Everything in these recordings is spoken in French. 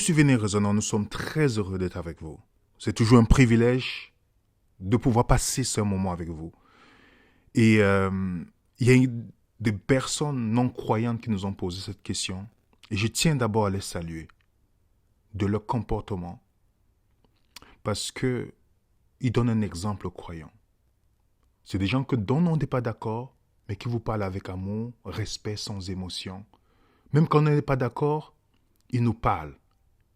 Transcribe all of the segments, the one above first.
suis Véné Résonant, nous sommes très heureux d'être avec vous. C'est toujours un privilège de pouvoir passer ce moment avec vous. Et il y a des personnes non croyantes qui nous ont posé cette question. Et je tiens d'abord à les saluer de leur comportement parce qu'ils donnent un exemple aux croyants. C'est des gens dont on n'est pas d'accord, mais qui vous parlent avec amour, respect, sans émotion. Même quand on n'est pas d'accord, ils nous parlent.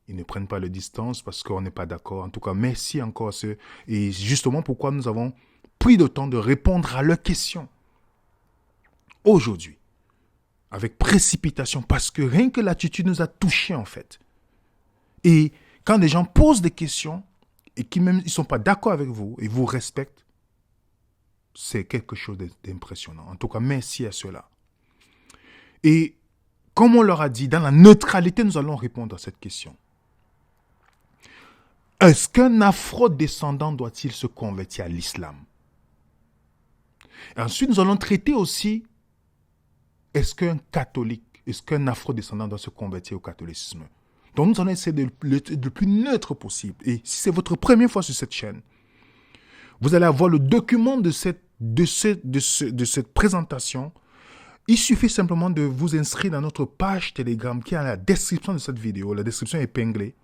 Ils ne prennent pas de distance parce qu'on n'est pas d'accord. En tout cas, merci encore à ceux. Et justement pourquoi nous avons pris le temps de répondre à leurs questions. Aujourd'hui, avec précipitation, parce que rien que l'attitude nous a touchés en fait. Et quand des gens posent des questions et qui même ils sont pas d'accord avec vous et vous respectent, c'est quelque chose d'impressionnant. En tout cas, merci à ceux-là. Et comme on leur a dit, dans la neutralité, nous allons répondre à cette question. Est-ce qu'un afro-descendant doit-il se convertir à l'islam? Et ensuite, nous allons traiter aussi, est-ce qu'un afro-descendant doit se convertir au catholicisme? Donc, nous allons essayer d'être le plus neutre possible. Et si c'est votre première fois sur cette chaîne, vous allez avoir le document de cette présentation. Il suffit simplement de vous inscrire dans notre page Telegram qui est à la description de cette vidéo. La description est épinglée.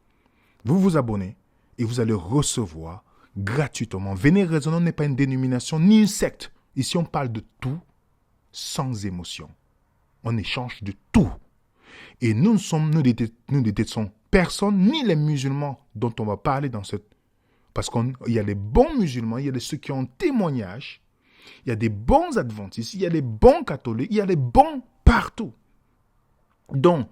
Vous vous abonnez et vous allez recevoir gratuitement. Véné Résonant n'est pas une dénomination ni une secte. Ici, on parle de tout sans émotion. On échange de tout. Et nous ne détestons personne, ni les musulmans dont on va parler dans cette... Parce qu'il y a les bons musulmans, il y a ceux qui ont un témoignage, il y a des bons adventistes, il y a les bons catholiques, il y a les bons partout. Donc,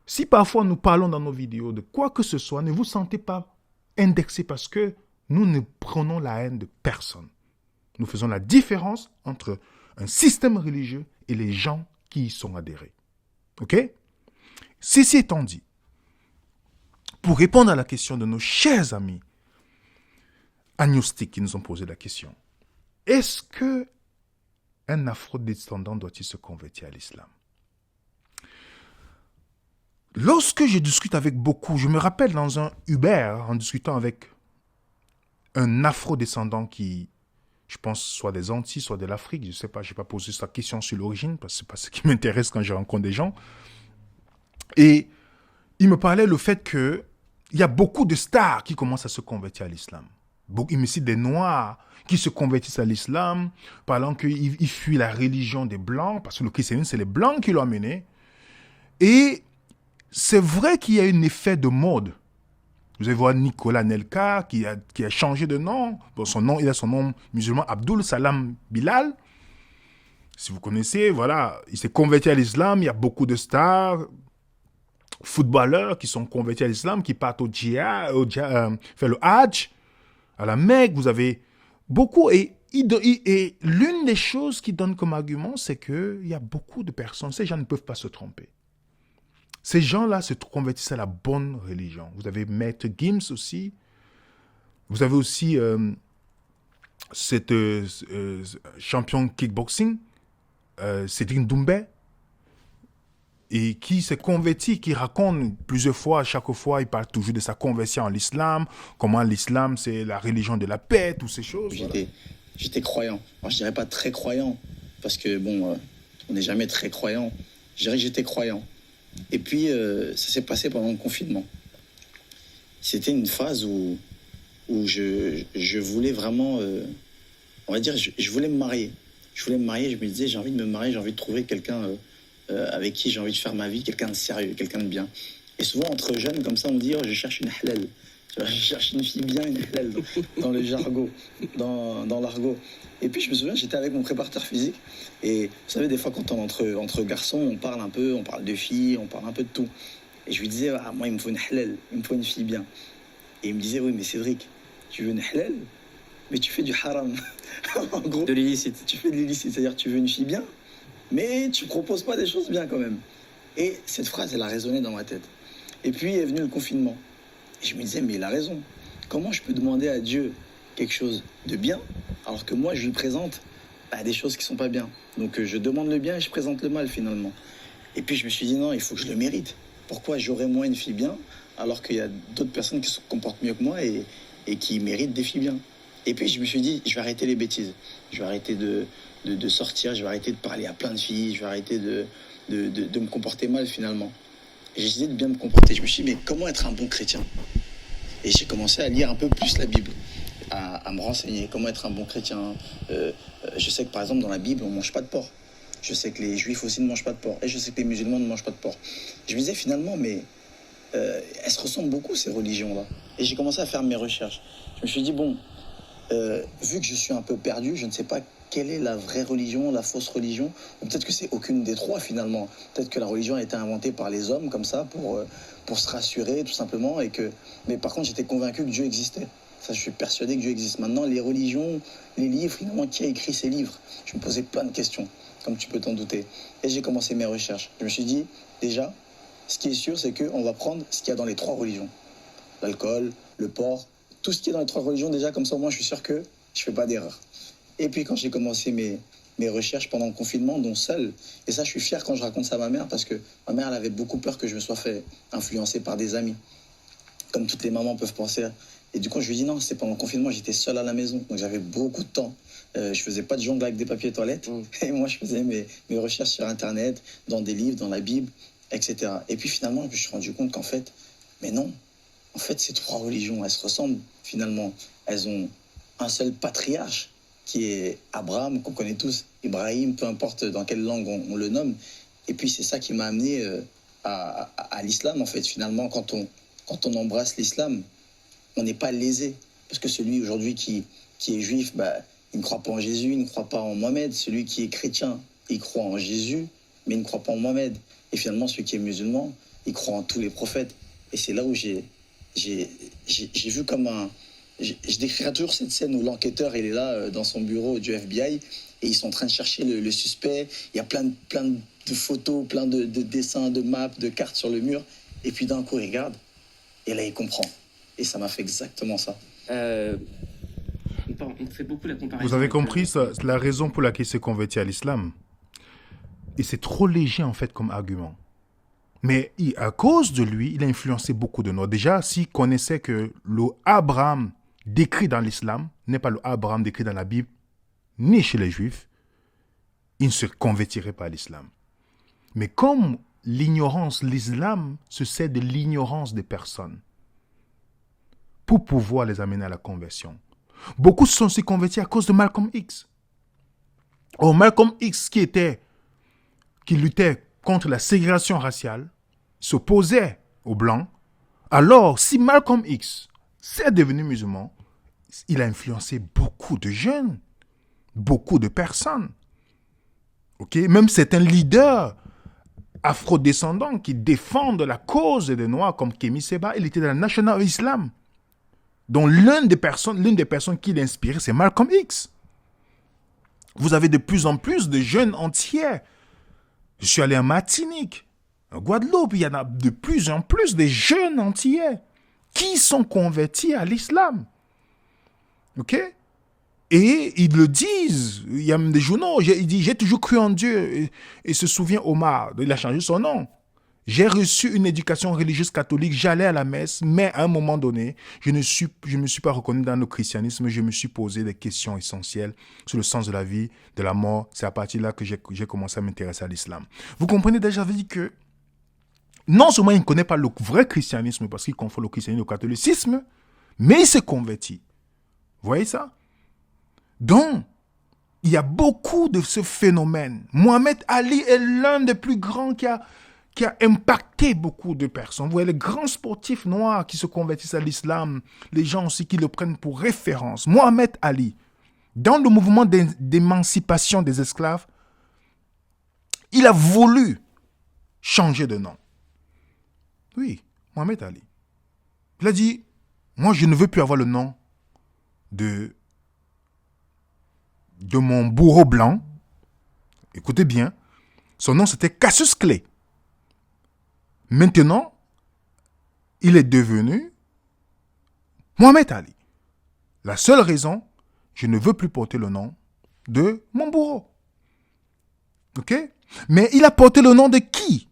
si parfois nous parlons dans nos vidéos de quoi que ce soit, ne vous sentez pas indexé parce que nous ne prenons la haine de personne. Nous faisons la différence entre un système religieux et les gens qui y sont adhérés. OK? Ceci étant dit, pour répondre à la question de nos chers amis agnostiques qui nous ont posé la question, est-ce qu'un afro-descendant doit-il se convertir à l'islam? Lorsque je discute avec beaucoup, je me rappelle dans un Uber, en discutant avec un afro-descendant qui, je pense, soit des Antilles, soit de l'Afrique, je ne sais pas, je n'ai pas posé cette question sur l'origine, parce que ce n'est pas ce qui m'intéresse quand je rencontre des gens. Et il me parlait le fait qu'il y a beaucoup de stars qui commencent à se convertir à l'islam. Il me cite des Noirs qui se convertissent à l'islam, parlant qu'ils fuient la religion des Blancs, parce que le christianisme, c'est les Blancs qui l'ont amené. Et c'est vrai qu'il y a un effet de mode. Vous allez voir Nicolas Nelka qui a changé de nom. Bon, il a son nom musulman, Abdul Salam Bilal. Si vous connaissez, voilà, il s'est converti à l'islam. Il y a beaucoup de stars, footballeurs qui sont convertis à l'islam, qui partent au djihad, faire le hajj, à la Mecque. Vous avez beaucoup. Et l'une des choses qui donne comme argument, c'est qu'il y a beaucoup de personnes, ces gens ne peuvent pas se tromper. Ces gens-là se convertissent à la bonne religion. Vous avez Maître Gims aussi. Vous avez aussi cette champion kickboxing, Cédric Doumbé, et qui s'est converti, qui raconte plusieurs fois, à chaque fois, il parle toujours de sa conversion en l'islam, comment l'islam c'est la religion de la paix, toutes ces choses. J'étais croyant. Alors, je dirais pas très croyant, parce que bon, on n'est jamais très croyant. Je dirais que j'étais croyant. Et puis, ça s'est passé pendant le confinement. C'était une phase où je voulais vraiment, on va dire, je voulais me marier. Je voulais me marier, je me disais, j'ai envie de me marier, j'ai envie de trouver quelqu'un avec qui j'ai envie de faire ma vie, quelqu'un de sérieux, quelqu'un de bien. Et souvent, entre jeunes, comme ça, on dit, oh, je cherche une halal. Je cherche une fille bien, une halal, dans le jargon, dans l'argot. Et puis, je me souviens, j'étais avec mon préparateur physique. Et vous savez, des fois, quand on est entre garçons, on parle un peu, on parle de filles, on parle un peu de tout. Et je lui disais, ah, moi, il me faut une halal, il me faut une fille bien. Et il me disait, oui, mais Cédric, tu veux une halal, mais tu fais du haram. En gros, de l'illicite. Tu fais de l'illicite, c'est-à-dire tu veux une fille bien, mais tu proposes pas des choses bien quand même. Et cette phrase, elle a résonné dans ma tête. Et puis est venu le confinement. Et je me disais, mais il a raison. Comment je peux demander à Dieu quelque chose de bien, alors que moi, je lui présente des choses qui sont pas bien. Donc je demande le bien et je présente le mal finalement. Et puis je me suis dit, non, il faut que je le mérite. Pourquoi j'aurais moi une fille bien, alors qu'il y a d'autres personnes qui se comportent mieux que moi et qui méritent des filles bien. Et puis je me suis dit, je vais arrêter les bêtises. Je vais arrêter de sortir, je vais arrêter de parler à plein de filles, je vais arrêter de me comporter mal finalement. Et j'ai décidé de bien me comporter. Je me suis dit, mais comment être un bon chrétien? Et j'ai commencé à lire un peu plus la Bible, à me renseigner, comment être un bon chrétien. Je sais que par exemple dans la Bible, on ne mange pas de porc. Je sais que les juifs aussi ne mangent pas de porc. Et je sais que les musulmans ne mangent pas de porc. Je me disais finalement, mais elles se ressemblent beaucoup ces religions-là. Et j'ai commencé à faire mes recherches. Je me suis dit, bon, vu que je suis un peu perdu, je ne sais pas quelle est la vraie religion, la fausse religion, ou peut-être que c'est aucune des trois finalement. Peut-être que la religion a été inventée par les hommes comme ça pour se rassurer tout simplement. Mais par contre, j'étais convaincu que Dieu existait. Ça, je suis persuadé que Dieu existe. Maintenant, les religions, les livres, finalement, qui a écrit ces livres? Je me posais plein de questions, comme tu peux t'en douter. Et j'ai commencé mes recherches. Je me suis dit, déjà, ce qui est sûr, c'est qu'on va prendre ce qu'il y a dans les trois religions. L'alcool, le porc, tout ce qui est dans les trois religions, déjà, comme ça, moi, je suis sûr que je ne fais pas d'erreur. Et puis, quand j'ai commencé mes recherches pendant le confinement, dont seul, et ça, je suis fier quand je raconte ça à ma mère, parce que ma mère, elle avait beaucoup peur que je me sois fait influencer par des amis, comme toutes les mamans peuvent penser. Et du coup, je lui dis non, c'était pendant le confinement, j'étais seul à la maison, donc j'avais beaucoup de temps. Je faisais pas de jongle avec des papiers toilettes, et moi, je faisais mes recherches sur Internet, dans des livres, dans la Bible, etc. Et puis finalement, je me suis rendu compte qu'en fait, mais non, en fait, ces trois religions, elles se ressemblent finalement. Elles ont un seul patriarche, qui est Abraham, qu'on connaît tous, Ibrahim, peu importe dans quelle langue on le nomme. Et puis c'est ça qui m'a amené à l'islam, en fait. Finalement, quand on embrasse l'islam, on n'est pas lésé. Parce que celui aujourd'hui qui est juif, il ne croit pas en Jésus, il ne croit pas en Mohamed. Celui qui est chrétien, il croit en Jésus, mais il ne croit pas en Mohamed. Et finalement, celui qui est musulman, il croit en tous les prophètes. Et c'est là où j'ai vu comme un... Je décrirai toujours cette scène où l'enquêteur, il est là dans son bureau du FBI et ils sont en train de chercher le suspect. Il y a plein de photos, plein de dessins, de maps, de cartes sur le mur. Et puis d'un coup, il regarde et là, il comprend. Et ça m'a fait exactement ça. On fait beaucoup la comparaison. Vous avez compris la raison pour laquelle il s'est converti à l'islam. Et c'est trop léger en fait comme argument. Mais à cause de lui, il a influencé beaucoup de nous. Déjà, s'il connaissait que le Abraham décrit dans l'islam n'est pas le Abraham décrit dans la Bible, ni chez les Juifs, il ne se convertirait pas à l'islam. Mais comme l'islam se sert de l'ignorance des personnes pour pouvoir les amener à la conversion. Beaucoup se sont aussi convertis à cause de Malcolm X. Or, Malcolm X qui luttait contre la ségrégation raciale, s'opposait aux Blancs. Alors, si Malcolm X s'est devenu musulman, il a influencé beaucoup de jeunes, beaucoup de personnes. Okay? Même certains leaders afrodescendants qui défendent la cause des Noirs, comme Kémy Séba, il était dans la National Islam, dont l'une des personnes qui l'inspirait, c'est Malcolm X. Vous avez de plus en plus de jeunes entiers. Je suis allé en Martinique, en Guadeloupe, il y en a de plus en plus de jeunes entiers qui sont convertis à l'islam. Ok? Et ils le disent. Il y a même des journaux. Il dit, j'ai toujours cru en Dieu. Et se souvient Omar, il a changé son nom. J'ai reçu une éducation religieuse catholique, j'allais à la messe, mais à un moment donné, je ne me suis pas reconnu dans le christianisme, je me suis posé des questions essentielles sur le sens de la vie, de la mort. C'est à partir de là que j'ai commencé à m'intéresser à l'islam. Vous comprenez déjà, j'avais dit que non seulement il ne connaît pas le vrai christianisme, parce qu'il confond le christianisme et le catholicisme, mais il s'est converti. Vous voyez ça? Donc, il y a beaucoup de ce phénomène. Mohamed Ali est l'un des plus grands qui a impacté beaucoup de personnes. Vous voyez, les grands sportifs noirs qui se convertissent à l'islam, les gens aussi qui le prennent pour référence. Mohamed Ali, dans le mouvement d'émancipation des esclaves, il a voulu changer de nom. Oui, Mohamed Ali. Il a dit, moi je ne veux plus avoir le nom de mon bourreau blanc. Écoutez bien, son nom c'était Cassius Clay. Maintenant, il est devenu Mohamed Ali. La seule raison, je ne veux plus porter le nom de mon bourreau. Ok? Mais il a porté le nom de qui?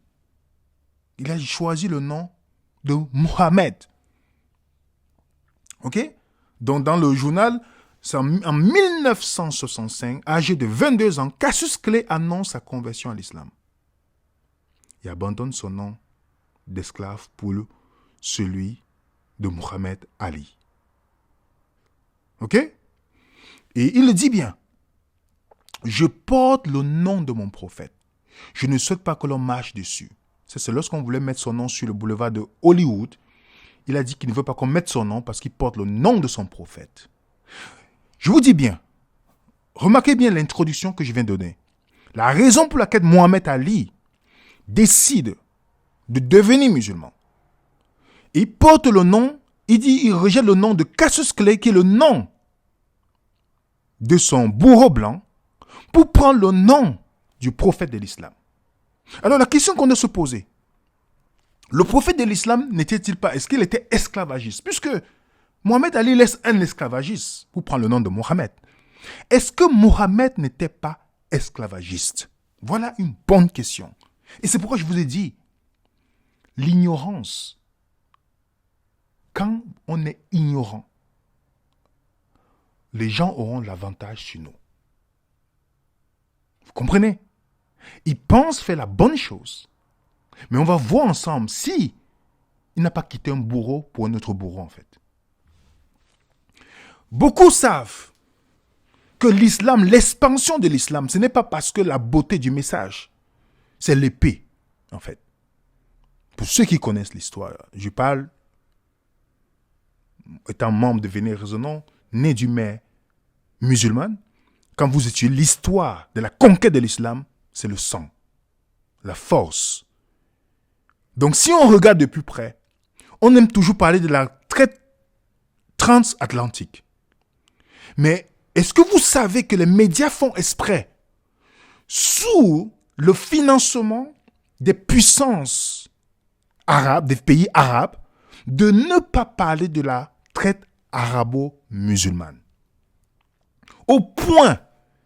Il a choisi le nom de Mohammed. Ok? Donc, dans le journal, c'est en 1965, âgé de 22 ans, Cassius Clay annonce sa conversion à l'islam. Il abandonne son nom d'esclave pour celui de Mohammed Ali. Ok? Et il le dit bien. Je porte le nom de mon prophète. Je ne souhaite pas que l'on marche dessus. C'est lorsqu'on voulait mettre son nom sur le boulevard de Hollywood. Il a dit qu'il ne veut pas qu'on mette son nom parce qu'il porte le nom de son prophète. Je vous dis bien, remarquez bien l'introduction que je viens de donner. La raison pour laquelle Mohammed Ali décide de devenir musulman, il porte le nom, il rejette le nom de Cassius Clay, qui est le nom de son bourreau blanc, pour prendre le nom du prophète de l'islam. Alors la question qu'on doit se poser, le prophète de l'islam n'était-il pas, est-ce qu'il était esclavagiste? Puisque Mohammed Ali laisse un esclavagiste pour prendre le nom de Mohammed. Est-ce que Mohammed n'était pas esclavagiste? Voilà une bonne question. Et c'est pourquoi je vous ai dit, l'ignorance, quand on est ignorant, les gens auront l'avantage sur nous. Vous comprenez? Ils pensent faire la bonne chose. Mais on va voir ensemble si il n'a pas quitté un bourreau pour un autre bourreau, en fait. Beaucoup savent que l'islam, l'expansion de l'islam, ce n'est pas parce que la beauté du message, c'est l'épée, en fait. Pour ceux qui connaissent l'histoire, je parle, étant membre de Véné Résonant, né d'une mère musulmane, quand vous étudiez l'histoire de la conquête de l'islam, c'est le sang, la force. Donc si on regarde de plus près, on aime toujours parler de la traite transatlantique. Mais est-ce que vous savez que les médias font exprès, sous le financement des puissances arabes, des pays arabes, de ne pas parler de la traite arabo-musulmane? Au point,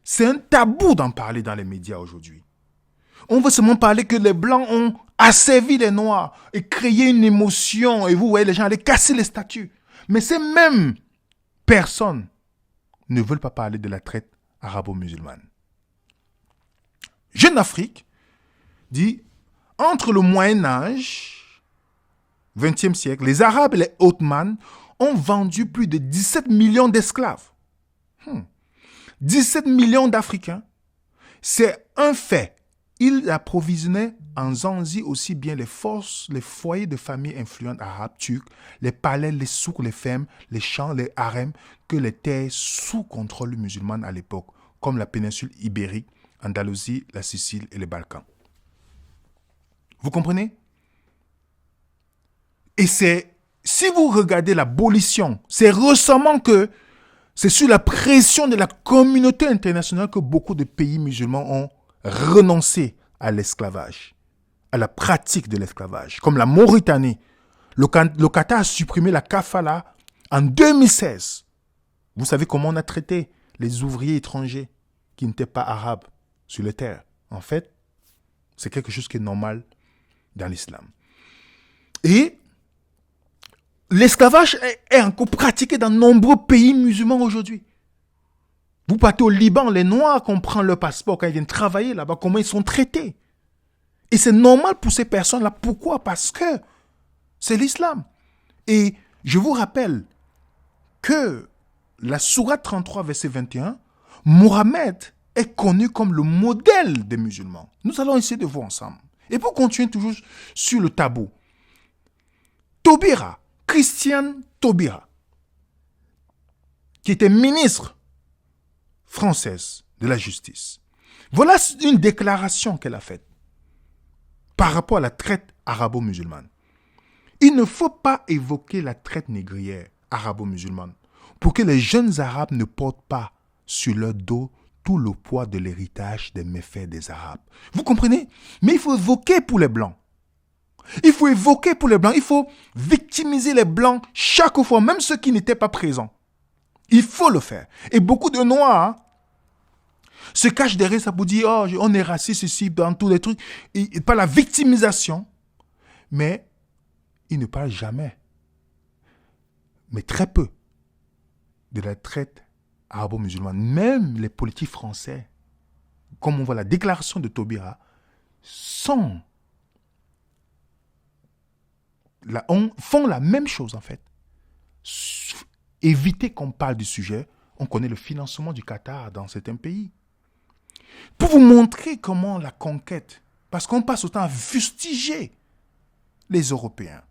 c'est un tabou d'en parler dans les médias aujourd'hui. On veut seulement parler que les Blancs ont asservi les Noirs et créé une émotion. Et vous voyez les gens aller casser les statues. Mais ces mêmes personnes ne veulent pas parler de la traite arabo-musulmane. Jeune Afrique dit, entre le Moyen-Âge, 20e siècle, les Arabes et les Ottomans ont vendu plus de 17 millions d'esclaves. 17 millions d'Africains, c'est un fait. Ils approvisionnaient en Zanzi aussi bien les forces, les foyers de familles influentes arabes, turcs, les palais, les souks, les fermes, les champs, les harems, que les terres sous contrôle musulman à l'époque, comme la péninsule ibérique, Andalousie, la Sicile et les Balkans. Vous comprenez? Et c'est, si vous regardez l'abolition, c'est récemment que c'est sur la pression de la communauté internationale que beaucoup de pays musulmans ont renoncé à l'esclavage, à la pratique de l'esclavage. Comme la Mauritanie, le Qatar a supprimé la kafala en 2016. Vous savez comment on a traité les ouvriers étrangers qui n'étaient pas arabes sur les terres. En fait, c'est quelque chose qui est normal dans l'islam. Et l'esclavage est encore pratiqué dans de nombreux pays musulmans aujourd'hui. Vous partez au Liban, les Noirs, qu'on prend leur passeport quand ils viennent travailler là-bas, comment ils sont traités. Et c'est normal pour ces personnes-là. Pourquoi? Parce que c'est l'islam. Et je vous rappelle que la sourate 33, verset 21, Mohammed est connu comme le modèle des musulmans. Nous allons essayer de voir ensemble. Et pour continuer toujours sur le tabou, Taubira, Christiane Taubira, qui était ministre française de la justice. Voilà une déclaration qu'elle a faite par rapport à la traite arabo-musulmane. Il ne faut pas évoquer la traite négrière arabo-musulmane pour que les jeunes Arabes ne portent pas sur leur dos tout le poids de l'héritage des méfaits des Arabes. Vous comprenez? Mais il faut évoquer pour les Blancs. Il faut évoquer pour les Blancs. Il faut victimiser les Blancs chaque fois, même ceux qui n'étaient pas présents. Il faut le faire. Et beaucoup de Noirs se cachent derrière ça pour dire « Oh, on est raciste ici, dans tous les trucs. » Et pas la victimisation, mais ils ne parlent jamais, mais très peu, de la traite arabo-musulmane. Même les politiques français, comme on voit la déclaration de Taubira, font la même chose en fait. Éviter qu'on parle du sujet. On connaît le financement du Qatar dans certains pays. Pour vous montrer comment la conquête, parce qu'on passe autant à fustiger les Européens.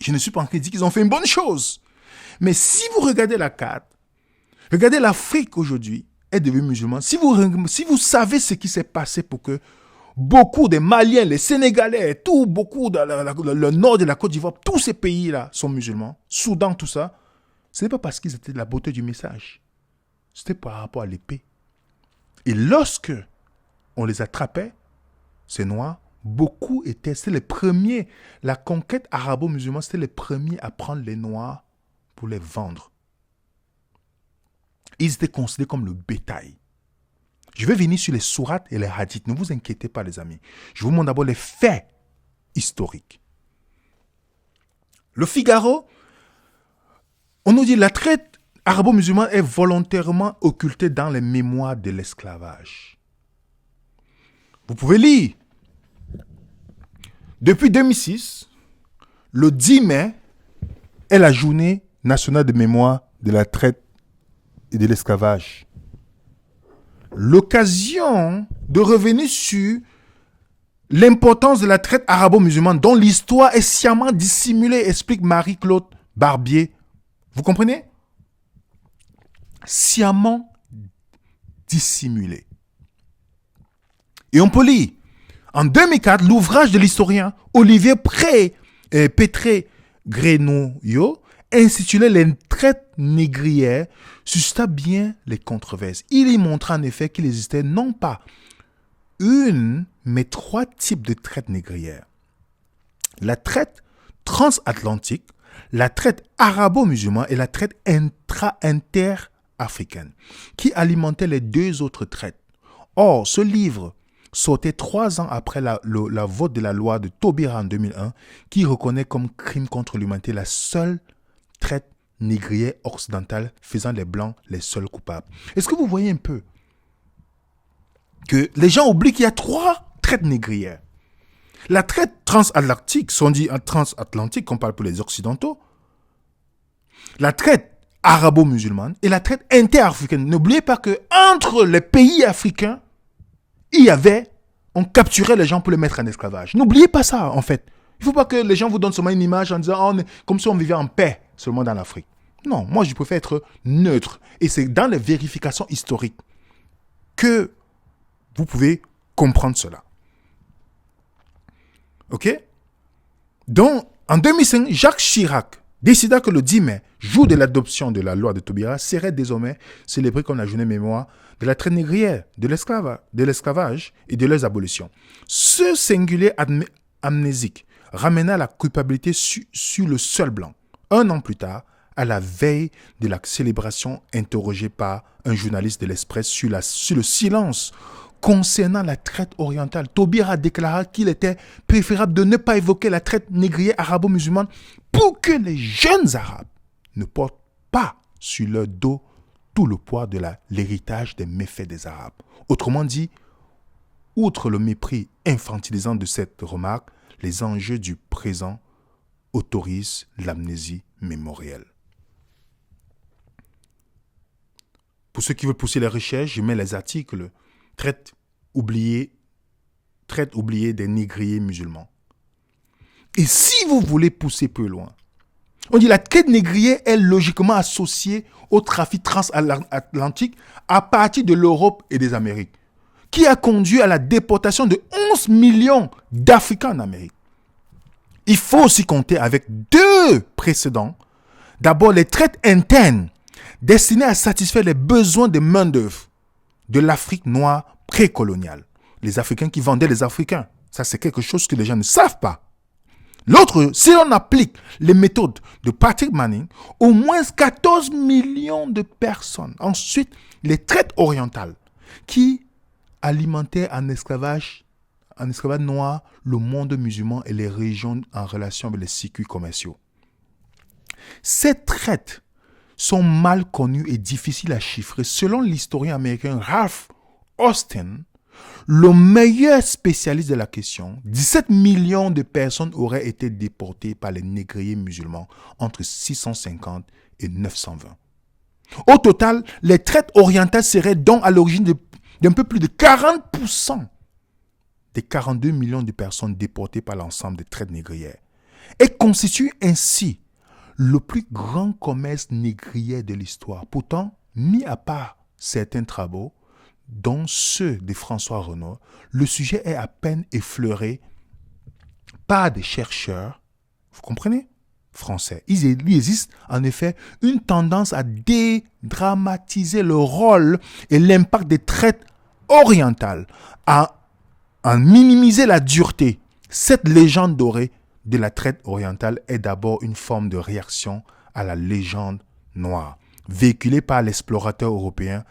Je ne suis pas en train de dire qu'ils ont fait une bonne chose. Mais si vous regardez la carte, regardez l'Afrique aujourd'hui est devenue musulmane. Si vous savez ce qui s'est passé pour que beaucoup des Maliens, les Sénégalais, beaucoup le nord de la Côte d'Ivoire, tous ces pays-là sont musulmans, Soudan, tout ça, ce n'est pas parce qu'ils étaient de la beauté du message. C'était par rapport à l'épée. Et lorsque on les attrapait, ces Noirs, c'était les premiers. La conquête arabo-musulmane, c'était les premiers à prendre les Noirs pour les vendre. Ils étaient considérés comme le bétail. Je vais venir sur les sourates et les hadiths. Ne vous inquiétez pas, les amis. Je vous montre d'abord les faits historiques. Le Figaro, on nous dit la traite arabo-musulmane est volontairement occultée dans les mémoires de l'esclavage. Vous pouvez lire. Depuis 2006, le 10 mai est la journée nationale de mémoire de la traite et de l'esclavage. L'occasion de revenir sur l'importance de la traite arabo-musulmane dont l'histoire est sciemment dissimulée, explique Marie-Claude Barbier. Vous comprenez? Sciemment dissimulée. Et on peut lire, en 2004, l'ouvrage de l'historien Olivier Pétré-Grenouillot intitulé Les traites négrières suscita bien les controverses. Il y montra en effet qu'il existait non pas une, mais 3 types de traites négrières. La traite transatlantique, la traite arabo-musulmane et la traite inter-africaine, qui alimentaient les 2 autres traites. Or, ce livre sortait 3 ans après la vote de la loi de Taubira en 2001, qui reconnaît comme crime contre l'humanité la seule traite négrière occidentale, faisant les Blancs les seuls coupables. Est-ce que vous voyez un peu que les gens oublient qu'il y a 3 traites négrières? La traite transatlantique, si on dit transatlantique, on parle pour les Occidentaux, la traite arabo-musulmane et la traite inter-africaine. N'oubliez pas que entre les pays africains, on capturait les gens pour les mettre en esclavage. N'oubliez pas ça, en fait. Il ne faut pas que les gens vous donnent seulement une image en disant comme si on vivait en paix seulement dans l'Afrique. Non, moi je préfère être neutre. Et c'est dans les vérifications historiques que vous pouvez comprendre cela. Ok? Donc, en 2005, Jacques Chirac décida que le 10 mai, jour de l'adoption de la loi de Taubira, serait désormais célébré comme la journée mémoire de la traite négrière, de l'esclavage et de leurs abolitions. Ce singulier amnésique ramena la culpabilité sur le seul blanc. 1 an plus tard, à la veille de la célébration, interrogé par un journaliste de l'Express sur le silence concernant la traite orientale, Taubira déclara qu'il était préférable de ne pas évoquer la traite négrière arabo-musulmane pour que les jeunes Arabes ne portent pas sur leur dos tout le poids de l'héritage des méfaits des Arabes. Autrement dit, outre le mépris infantilisant de cette remarque, les enjeux du présent autorisent l'amnésie mémorielle. Pour ceux qui veulent pousser les recherches, je mets les articles traite oubliée des négriers musulmans. Et si vous voulez pousser plus loin, on dit la traite négrière est logiquement associée au trafic transatlantique à partir de l'Europe et des Amériques, qui a conduit à la déportation de 11 millions d'Africains en Amérique. Il faut aussi compter avec 2 précédents. D'abord, les traites internes destinées à satisfaire les besoins de main-d'œuvre de l'Afrique noire précoloniale. Les Africains qui vendaient les Africains. Ça, c'est quelque chose que les gens ne savent pas. L'autre, si on applique les méthodes de Patrick Manning, au moins 14 millions de personnes. Ensuite, les traites orientales qui alimentaient en esclavage en esclavage noir le monde musulman et les régions en relation avec les circuits commerciaux. Ces traites sont mal connues et difficiles à chiffrer. Selon l'historien américain Ralph Austin, le meilleur spécialiste de la question, 17 millions de personnes auraient été déportées par les négriers musulmans entre 650 et 920. Au total, les traites orientales seraient donc à l'origine d'un peu plus de 40% des 42 millions de personnes déportées par l'ensemble des traites négrières et constituent ainsi le plus grand commerce négrier de l'histoire. Pourtant, mis à part certains travaux, dont ceux de François Renaud, le sujet est à peine effleuré par des chercheurs, vous comprenez, français. Il existe en effet une tendance à dédramatiser le rôle et l'impact des traites orientales, à minimiser la dureté. Cette légende dorée de la traite orientale est d'abord une forme de réaction à la légende noire, véhiculée par l'explorateur européen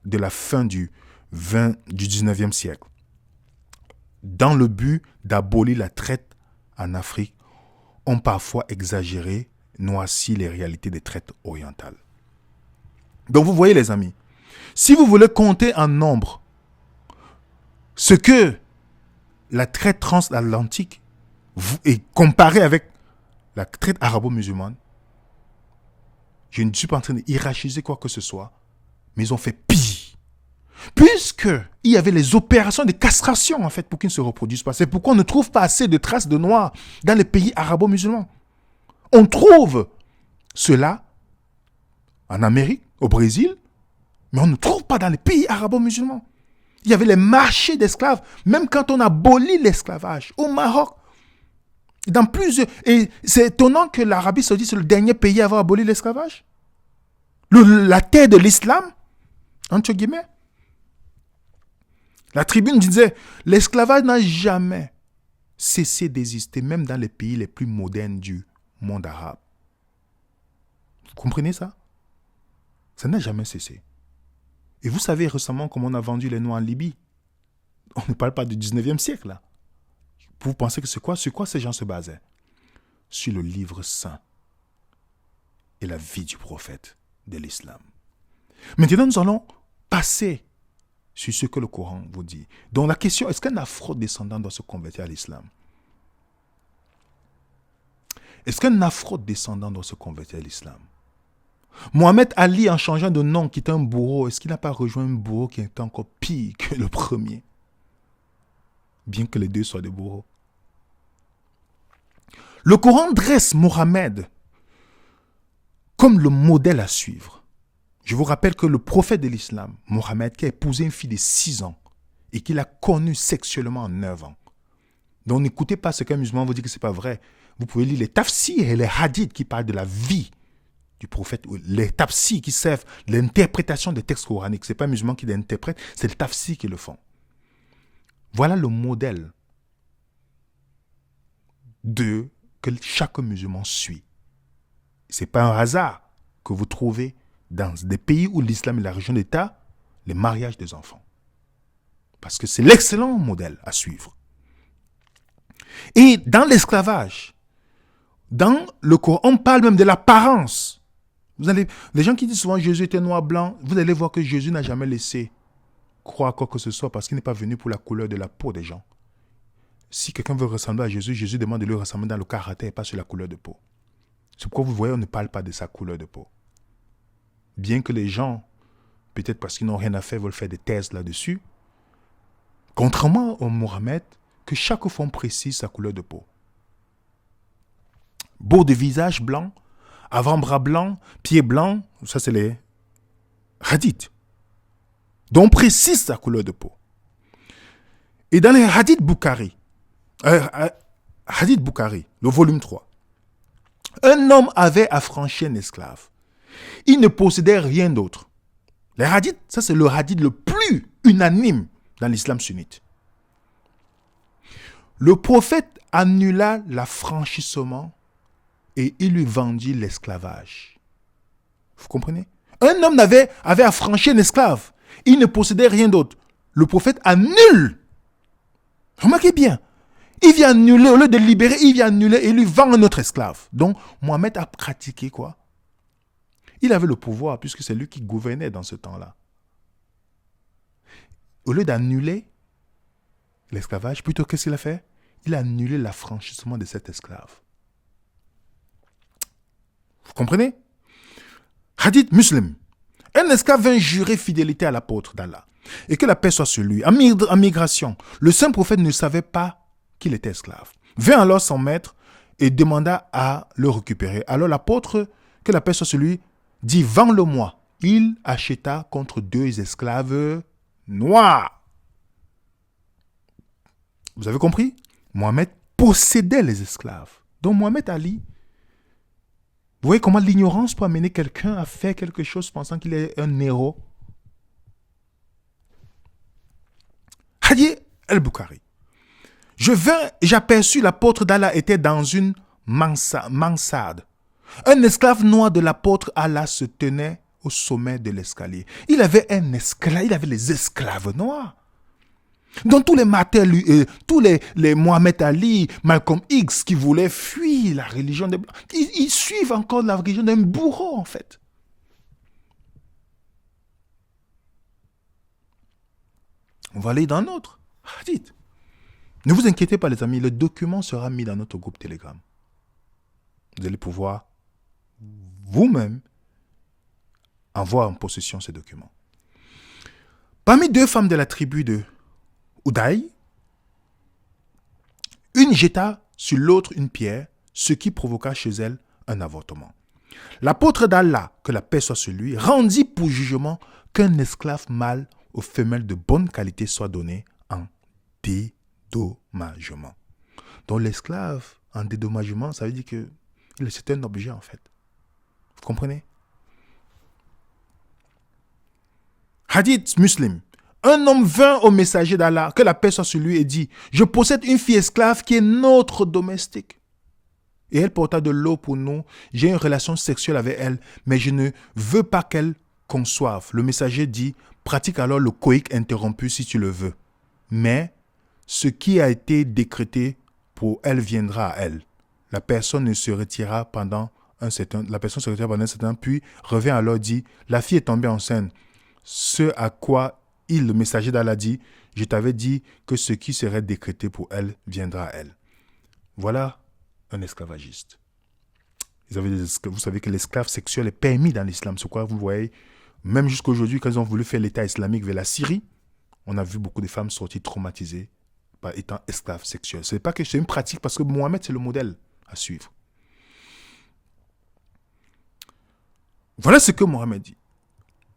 de la fin du 19e siècle, dans le but d'abolir la traite en Afrique, ont parfois exagéré, noirci les réalités des traites orientales. Donc vous voyez les amis, si vous voulez compter en nombre ce que la traite transatlantique est comparée avec la traite arabo-musulmane, je ne suis pas en train de hiérarchiser quoi que ce soit, mais ils ont fait pire. Puisqu'il y avait les opérations de castration en fait pour qu'ils ne se reproduisent pas. C'est pourquoi on ne trouve pas assez de traces de noirs dans les pays arabo-musulmans. On trouve cela en Amérique, au Brésil, mais on ne trouve pas dans les pays arabo-musulmans. Il y avait les marchés d'esclaves, même quand on abolit l'esclavage au Maroc. Dans plusieurs... Et c'est étonnant que l'Arabie Saoudite soit le dernier pays à avoir aboli l'esclavage. La terre de l'islam, entre guillemets. La tribune disait, l'esclavage n'a jamais cessé d'exister, même dans les pays les plus modernes du monde arabe. Vous comprenez ça? Ça n'a jamais cessé. Et vous savez récemment comment on a vendu les Noirs en Libye. On ne parle pas du 19e siècle, là. Vous pensez que c'est quoi? Sur quoi ces gens se basaient? Sur le livre saint et la vie du prophète de l'islam. Maintenant, nous allons passer sur ce que le Coran vous dit. Donc la question, est-ce qu'un afro-descendant doit se convertir à l'islam? Est-ce qu'un afro-descendant doit se convertir à l'islam? Mohamed Ali, en changeant de nom, qui était un bourreau, est-ce qu'il n'a pas rejoint un bourreau qui était encore pire que le premier? Bien que les deux soient des bourreaux. Le Coran dresse Mohammed comme le modèle à suivre. Je vous rappelle que le prophète de l'islam, Mohammed, qui a épousé une fille de 6 ans et qu'il a connue sexuellement en 9 ans. Donc n'écoutez pas ce qu'un musulman vous dit que ce n'est pas vrai. Vous pouvez lire les tafsirs et les hadiths qui parlent de la vie du prophète, les tafsirs qui servent l'interprétation des textes coraniques. Ce n'est pas un musulman qui l'interprète, c'est les tafsirs qui le font. Voilà le modèle que chaque musulman suit. Ce n'est pas un hasard que vous trouvez dans des pays où l'islam est la religion d'État, les mariages des enfants. Parce que c'est l'excellent modèle à suivre. Et dans l'esclavage, dans le Coran, on parle même de l'apparence. Les gens qui disent souvent Jésus était noir blanc, vous allez voir que Jésus n'a jamais laissé croire quoi que ce soit parce qu'il n'est pas venu pour la couleur de la peau des gens. Si quelqu'un veut ressembler à Jésus, Jésus demande de lui ressembler dans le caractère et pas sur la couleur de peau. C'est pourquoi vous voyez, on ne parle pas de sa couleur de peau. Bien que les gens, peut-être parce qu'ils n'ont rien à faire, veulent faire des thèses là-dessus, contrairement au Mohammed, que chaque femme précise sa couleur de peau. Beau de visage blanc, avant-bras blanc, pieds blancs, ça c'est les hadiths. Donc on précise sa couleur de peau. Et dans les hadiths Bukhari, le volume 3, un homme avait affranchi un esclave. Il ne possédait rien d'autre. Les hadiths, ça c'est le hadith le plus unanime dans l'islam sunnite. Le prophète annula l'affranchissement et il lui vendit l'esclavage. Vous comprenez? Un homme avait affranchi un esclave. Il ne possédait rien d'autre. Le prophète annule Remarquez bien. Il vient annuler, au lieu de libérer, il vient annuler et lui vend un autre esclave. Donc, Mohamed a pratiqué quoi? Il avait le pouvoir puisque c'est lui qui gouvernait dans ce temps-là. Au lieu d'annuler l'esclavage, plutôt qu'est-ce qu'il a fait? Il a annulé l'affranchissement de cet esclave. Vous comprenez? Hadith Muslim. Un esclave vint jurer fidélité à l'apôtre d'Allah et que la paix soit sur lui. En migration, le saint prophète ne savait pas qu'il était esclave. Vint alors son maître et demanda à le récupérer. Alors l'apôtre, que la paix soit sur lui, dit, vends-le-moi. Il acheta contre 2 esclaves noirs. Vous avez compris? Mohamed possédait les esclaves. Donc Mohamed Ali, vous voyez comment l'ignorance peut amener quelqu'un à faire quelque chose pensant qu'il est un héros. Hadith el-Bukhari. Je vins et j'aperçus l'apôtre d'Allah était dans une mansarde. Un esclave noir de l'apôtre Allah se tenait au sommet de l'escalier. Il avait les esclaves noirs. Donc tous les martyrs, tous les Mohamed Ali, Malcolm X qui voulaient fuir la religion des Blancs, ils suivent encore la religion d'un bourreau en fait. On va aller dans notre hadith. Ne vous inquiétez pas les amis, le document sera mis dans notre groupe Telegram. Vous allez pouvoir vous-même avoir en possession ces documents. Parmi 2 femmes de la tribu de Oudaï, une jeta sur l'autre une pierre, ce qui provoqua chez elle un avortement. L'apôtre d'Allah, que la paix soit sur lui, rendit pour jugement qu'un esclave mâle aux femelles de bonne qualité soit donné en dédommagement. Donc l'esclave en dédommagement, ça veut dire que c'est un objet en fait. Vous comprenez? Hadith Muslim. Un homme vint au messager d'Allah, que la paix soit sur lui, et dit, je possède une fille esclave qui est notre domestique. Et elle porta de l'eau pour nous. J'ai une relation sexuelle avec elle, mais je ne veux pas qu'elle conçoive. Le messager dit, pratique alors le coït interrompu si tu le veux. Mais ce qui a été décrété pour elle viendra à elle. La personne se retirera pendant un certain temps, puis revient alors dit, la fille est tombée enceinte. Ce à quoi le messager d'Allah dit, je t'avais dit que ce qui serait décrété pour elle viendra à elle. Voilà un esclavagiste. Vous savez que l'esclave sexuel est permis dans l'islam. C'est quoi vous voyez? Même jusqu'à aujourd'hui, quand ils ont voulu faire l'État islamique vers la Syrie, on a vu beaucoup de femmes sortir traumatisées par étant esclaves sexuels. Ce n'est pas que c'est une pratique parce que Mohamed, c'est le modèle à suivre. Voilà ce que Mohamed dit.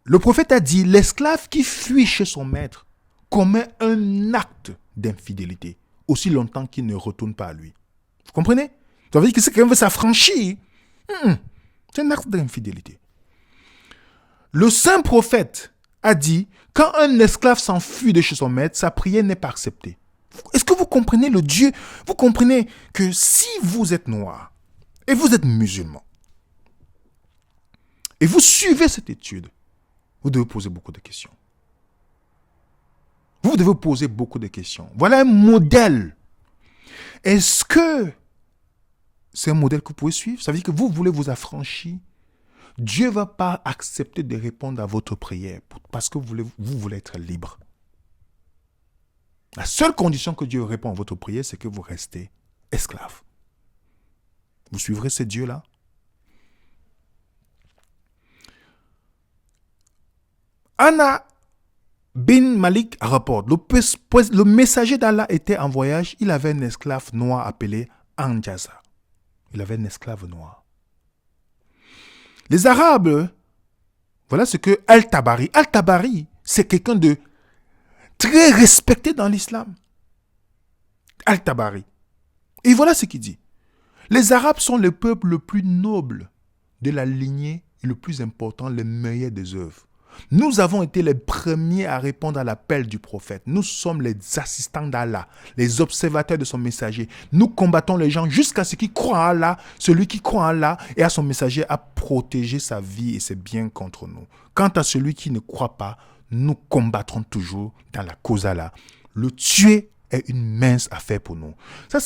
Le prophète a dit, l'esclave qui fuit chez son maître commet un acte d'infidélité, aussi longtemps qu'il ne retourne pas à lui. Vous comprenez? Ça veut dire que c'est quelqu'un veut s'affranchir. C'est un acte d'infidélité. Le saint prophète a dit, quand un esclave s'enfuit de chez son maître, sa prière n'est pas acceptée. Est-ce que vous comprenez le Dieu? Vous comprenez que si vous êtes noir et vous êtes musulman, et vous suivez cette étude, vous devez poser beaucoup de questions. Vous devez poser beaucoup de questions. Voilà un modèle. Est-ce que c'est un modèle que vous pouvez suivre? Ça veut dire que vous voulez vous affranchir. Dieu ne va pas accepter de répondre à votre prière parce que vous voulez être libre. La seule condition que Dieu répond à votre prière, c'est que vous restez esclave. Vous suivrez ce Dieu-là? Anna bin Malik rapporte, le messager d'Allah était en voyage, il avait un esclave noir appelé Anjaza. Il avait un esclave noir. Les Arabes, voilà ce que Al-Tabari, c'est quelqu'un de très respecté dans l'islam. Al-Tabari. Et voilà ce qu'il dit. Les Arabes sont le peuple le plus noble de la lignée et le plus important, le meilleur des œuvres. Nous avons été les premiers à répondre à l'appel du prophète. Nous sommes les assistants d'Allah, les observateurs de son messager. Nous combattons les gens jusqu'à ce qu'ils croient en Allah. Celui qui croit en Allah et à son messager a protégé sa vie et ses biens contre nous. Quant à celui qui ne croit pas, nous combattrons toujours dans la cause Allah. Le tuer est une mince affaire pour nous. Ça,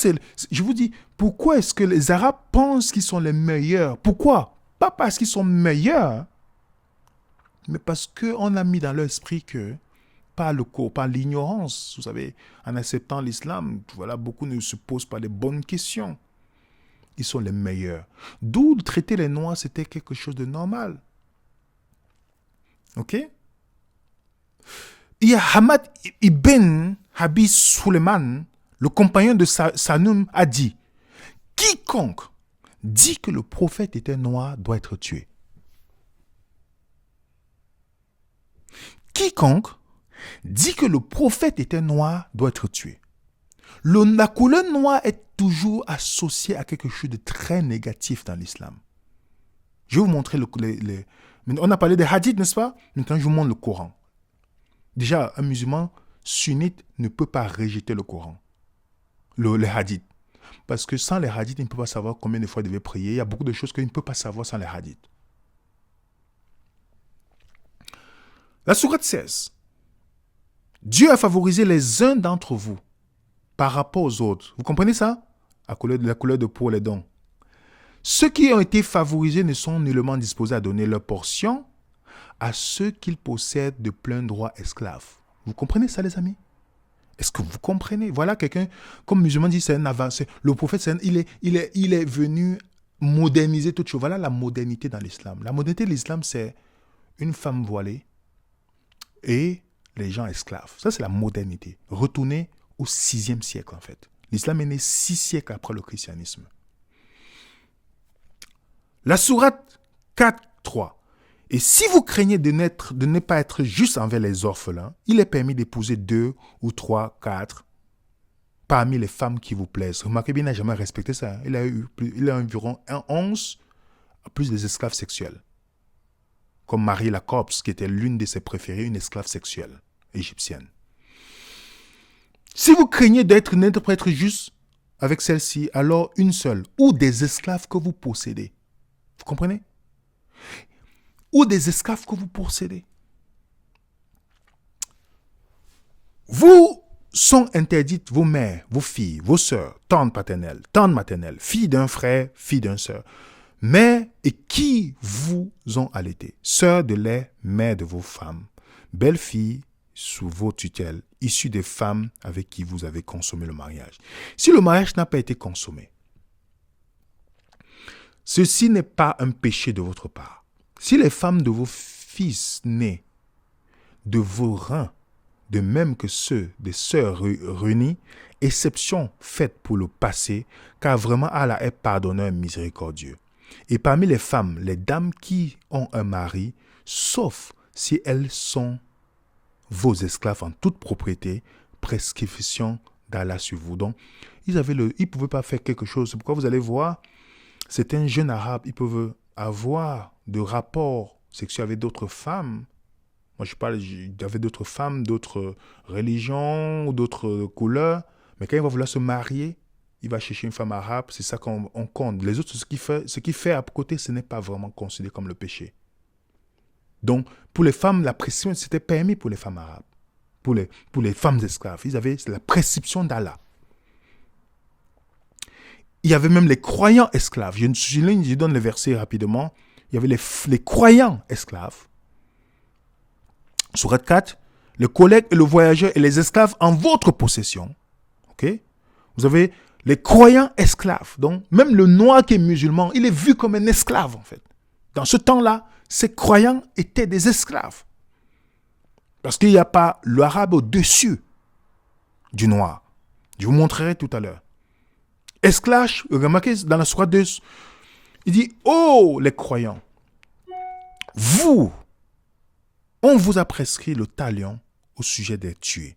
je vous dis, pourquoi est-ce que les Arabes pensent qu'ils sont les meilleurs? Pourquoi? Pas parce qu'ils sont meilleurs, mais parce qu'on a mis dans leur esprit que, par l'ignorance, vous savez, en acceptant l'islam, voilà, beaucoup ne se posent pas les bonnes questions. Ils sont les meilleurs. D'où traiter les Noirs, c'était quelque chose de normal. Ok? Il y a Hamad ibn Habib Suleiman, le compagnon de Sanoum, a dit « Quiconque dit que le prophète était noir doit être tué. » Quiconque dit que le prophète était noir doit être tué. La couleur noire est toujours associée à quelque chose de très négatif dans l'islam. Je vais vous montrer on a parlé des hadiths, n'est-ce pas? Maintenant, je vous montre le Coran. Déjà, un musulman sunnite ne peut pas rejeter le Coran, les hadiths. Parce que sans les hadiths, il ne peut pas savoir combien de fois il devait prier. Il y a beaucoup de choses qu'il ne peut pas savoir sans les hadiths. La sourate 16. Dieu a favorisé les uns d'entre vous par rapport aux autres. Vous comprenez ça? La couleur de peau, les dons. Ceux qui ont été favorisés ne sont nullement disposés à donner leur portion à ceux qu'ils possèdent de plein droit esclaves. Vous comprenez ça, les amis? Est-ce que vous comprenez? Voilà quelqu'un, comme musulman dit, c'est un avancé. Le prophète, il est venu moderniser toute chose. Voilà la modernité dans l'islam. La modernité de l'islam, c'est une femme voilée et les gens esclaves. Ça, c'est la modernité. Retourner au 6e siècle, en fait. L'islam est né 6 siècles après le christianisme. La sourate 4.3. Et si vous craignez de ne pas être juste envers les orphelins, il est permis d'épouser 2 ou 3, 4 parmi les femmes qui vous plaisent. Remarquez bien, il n'a jamais respecté ça. Il a environ 11 plus des esclaves sexuels. Comme Marie Lacobs, qui était l'une de ses préférées, une esclave sexuelle égyptienne. Si vous craignez ne pas être juste avec celle-ci, alors une seule, ou des esclaves que vous possédez. Vous comprenez? Ou des esclaves que vous possédez. Vous sont interdites vos mères, vos filles, vos sœurs, tantes paternelles, tantes maternelles, filles d'un frère, filles d'une sœur, mères et qui vous ont allaité, sœurs de lait, mères de vos femmes, belles filles sous vos tutelles, issues des femmes avec qui vous avez consommé le mariage. Si le mariage n'a pas été consommé, ceci n'est pas un péché de votre part. Si les femmes de vos fils nés de vos reins, de même que ceux des sœurs réunies, exception faite pour le passé, car vraiment Allah est pardonneur et miséricordieux. Et parmi les femmes, les dames qui ont un mari, sauf si elles sont vos esclaves en toute propriété, prescription d'Allah sur vous. Donc, ils ne pouvaient pas faire quelque chose. C'est pourquoi vous allez voir, certains jeunes arabes, ils peuvent avoir de rapports sexuels avec d'autres femmes. Moi, je parle avec d'autres femmes, d'autres religions, d'autres couleurs. Mais quand il va vouloir se marier, il va chercher une femme arabe. C'est ça qu'on compte. Les autres, ce qu'il fait à côté, ce n'est pas vraiment considéré comme le péché. Donc, pour les femmes, la pression, c'était permis pour les femmes arabes. Pour les femmes esclaves. C'est la prescription d'Allah. Il y avait même les croyants esclaves. Je donne les versets rapidement. Il y avait les croyants esclaves. Sourate 4, le collègue et le voyageur et les esclaves en votre possession. Ok? Vous avez les croyants esclaves. Donc, même le noir qui est musulman, il est vu comme un esclave, en fait. Dans ce temps-là, ces croyants étaient des esclaves. Parce qu'il n'y a pas l'arabe au-dessus du noir. Je vous montrerai tout à l'heure. Esclave, remarquez dans la sourate 2, il dit, oh les croyants, vous, on vous a prescrit le talion au sujet des tués.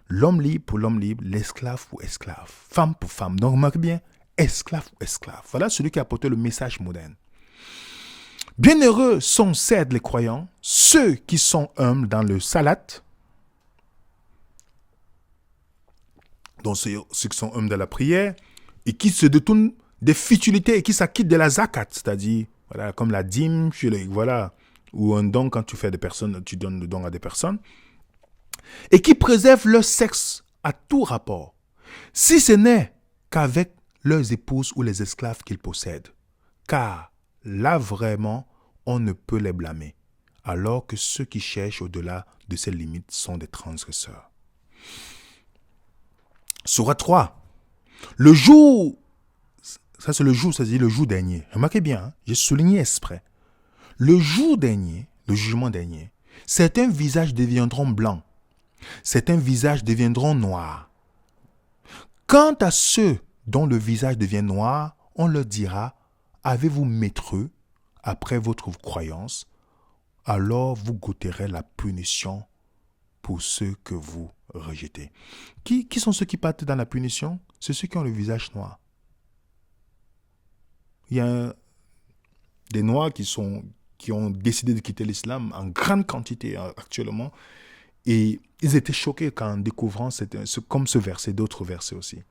L'homme libre pour l'homme libre, l'esclave pour esclave, femme pour femme. Donc remarquez bien, esclave pour esclave. Voilà celui qui a apporté le message moderne. Bienheureux sont certes les croyants, ceux qui sont humbles dans le salat, donc ceux qui sont humbles dans la prière, et qui se détournent des futilités et qui s'acquittent de la zakat, c'est-à-dire voilà, comme la dîme, voilà, ou un don quand tu fais des personnes, tu donnes le don à des personnes, et qui préservent leur sexe à tout rapport, si ce n'est qu'avec leurs épouses ou les esclaves qu'ils possèdent. Car là vraiment, on ne peut les blâmer, alors que ceux qui cherchent au-delà de ces limites sont des transgresseurs. Sourate 3. Le jour, ça c'est le jour, ça dit le jour dernier. Remarquez bien, hein, j'ai souligné exprès. Le jour dernier, le jugement dernier, certains visages deviendront blancs, certains visages deviendront noirs. Quant à ceux dont le visage devient noir, on leur dira, avez-vous métreux après votre croyance, alors vous goûterez la punition pour ceux que vous rejetez. Qui sont ceux qui partent dans la punition? C'est ceux qui ont le visage noir. Il y a des noirs qui ont décidé de quitter l'islam en grande quantité actuellement. Et ils étaient choqués en découvrant comme ce verset, d'autres versets aussi.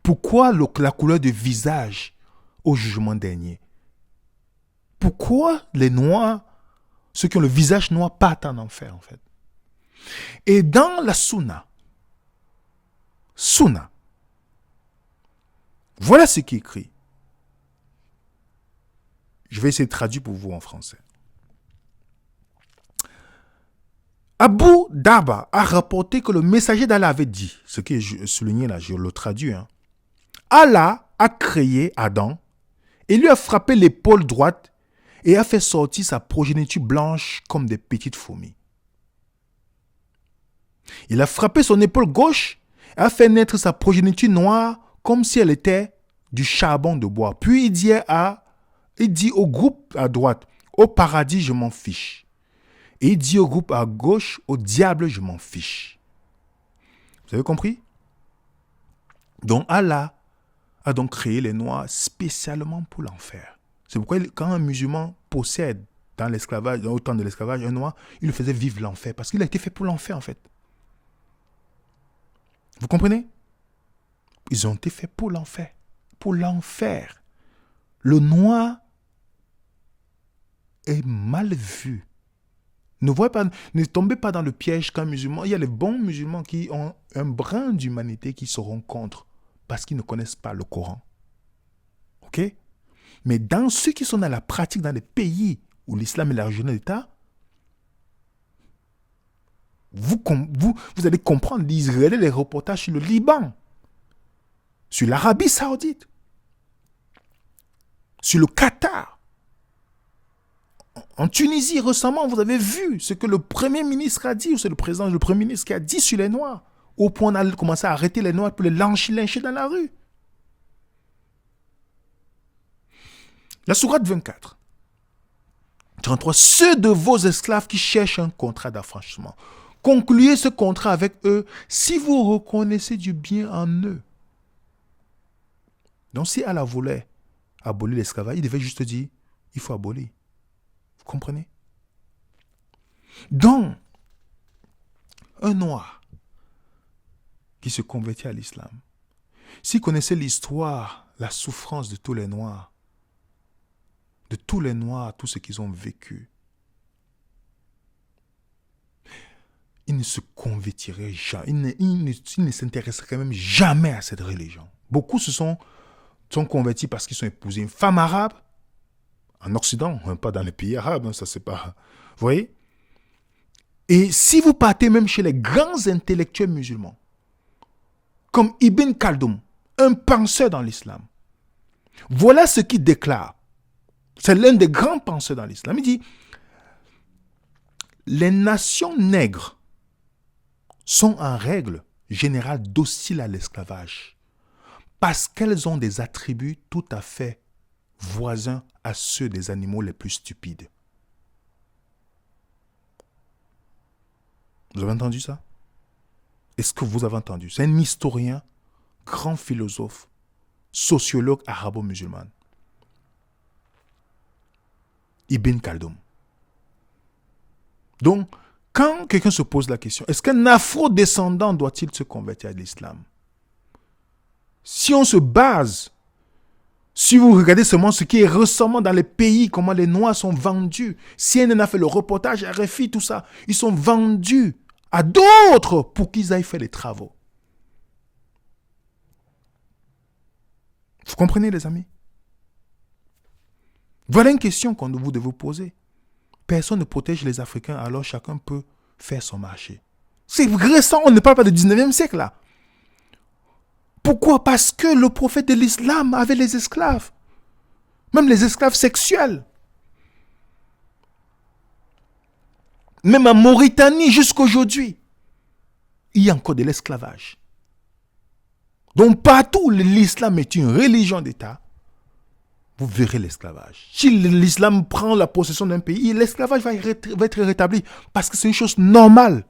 Pourquoi la couleur de visage au jugement dernier? Pourquoi les noirs, ceux qui ont le visage noir, partent en enfer en fait? Et dans la Sunna, voilà ce qui est écrit. Je vais essayer de traduire pour vous en français. Abu Darda a rapporté que le messager d'Allah avait dit, ce qui est souligné là, je le traduis. Allah a créé Adam et lui a frappé l'épaule droite et a fait sortir sa progéniture blanche comme des petites fourmis. Il a frappé son épaule gauche et a fait naître sa progéniture noire comme si elle était du charbon de bois. Puis il dit au groupe à droite, au paradis je m'en fiche. Et il dit au groupe à gauche, au diable je m'en fiche. Vous avez compris? Donc Allah a donc créé les noirs spécialement pour l'enfer. C'est pourquoi quand un musulman possède dans l'esclavage, au temps de l'esclavage, un noir, il le faisait vivre l'enfer parce qu'il a été fait pour l'enfer en fait. Vous comprenez? Ils ont été faits pour l'enfer. Pour l'enfer. Le noir est mal vu. Ne tombez pas dans le piège qu'un musulman. Il y a les bons musulmans qui ont un brin d'humanité qui se rencontrent parce qu'ils ne connaissent pas le Coran. Ok? Mais dans ceux qui sont dans la pratique, dans les pays où l'islam est la religion d'État, vous allez comprendre, lisez les reportages sur le Liban, sur l'Arabie Saoudite, sur le Qatar. En Tunisie, récemment, vous avez vu ce que le Premier ministre a dit, ou c'est le Premier ministre qui a dit sur les Noirs, au point d'aller commencer à arrêter les Noirs pour les lyncher dans la rue. La sourate 24, 33, ceux de vos esclaves qui cherchent un contrat d'affranchissement, concluez ce contrat avec eux si vous reconnaissez du bien en eux. Donc si Allah voulait abolir l'esclavage, il devait juste dire, il faut abolir. Vous comprenez? Donc, un noir qui se convertit à l'islam, s'il connaissait l'histoire, la souffrance de tous les noirs, tout ce qu'ils ont vécu, il ne se convertirait jamais, il ne s'intéresserait même jamais à cette religion. Beaucoup se sont convertis parce qu'ils ont épousé une femme arabe, en Occident, pas dans les pays arabes, ça c'est pas... Vous voyez? Et si vous partez même chez les grands intellectuels musulmans, comme Ibn Khaldoun, un penseur dans l'islam, voilà ce qu'il déclare. C'est l'un des grands penseurs dans l'islam. Il dit, les nations nègres sont en règle générale dociles à l'esclavage parce qu'elles ont des attributs tout à fait voisins à ceux des animaux les plus stupides. Vous avez entendu ça? Est-ce que vous avez entendu? C'est un historien, grand philosophe, sociologue arabo-musulman. Ibn Khaldoun. Donc, quand quelqu'un se pose la question, est-ce qu'un afro-descendant doit-il se convertir à l'islam? Si on se base, si vous regardez seulement ce qui est récemment dans les pays, comment les Noirs sont vendus, CNN a fait le reportage, RFI, tout ça, ils sont vendus à d'autres pour qu'ils aillent faire les travaux. Vous comprenez, les amis? Voilà une question qu'on vous devez vous poser. Personne ne protège les Africains, alors chacun peut faire son marché. C'est récent, on ne parle pas du 19e siècle là. Pourquoi? Parce que le prophète de l'islam avait les esclaves. Même les esclaves sexuels. Même en Mauritanie jusqu'à aujourd'hui, il y a encore de l'esclavage. Donc partout où l'islam est une religion d'État, vous verrez l'esclavage. Si l'islam prend la possession d'un pays, l'esclavage va être rétabli parce que c'est une chose normale.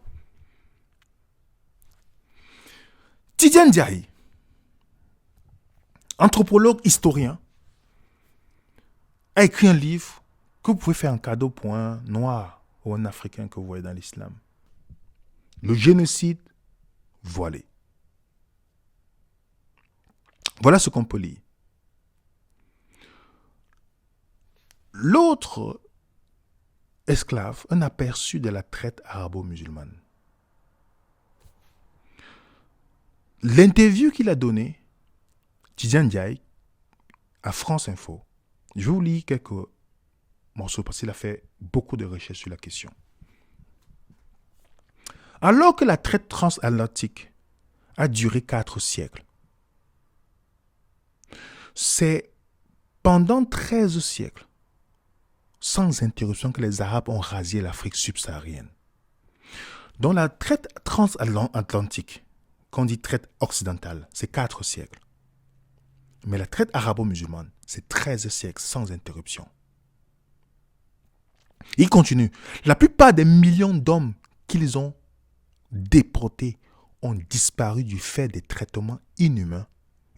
Tidiane Diaye, anthropologue historien, a écrit un livre que vous pouvez faire un cadeau pour un noir ou un africain que vous voyez dans l'islam. Le génocide voilé. Voilà ce qu'on peut lire. L'autre esclave, un aperçu de la traite arabo-musulmane. L'interview qu'il a donnée, Tidiane Diaye, à France Info, je vais vous lire quelques morceaux parce qu'il a fait beaucoup de recherches sur la question. Alors que la traite transatlantique a duré 4 siècles, c'est pendant 13 siècles, sans interruption, que les Arabes ont rasé l'Afrique subsaharienne. Dans la traite transatlantique, quand on dit traite occidentale, c'est 4 siècles. Mais la traite arabo-musulmane, c'est 13 siècles sans interruption. Il continue. La plupart des millions d'hommes qu'ils ont déportés ont disparu du fait des traitements inhumains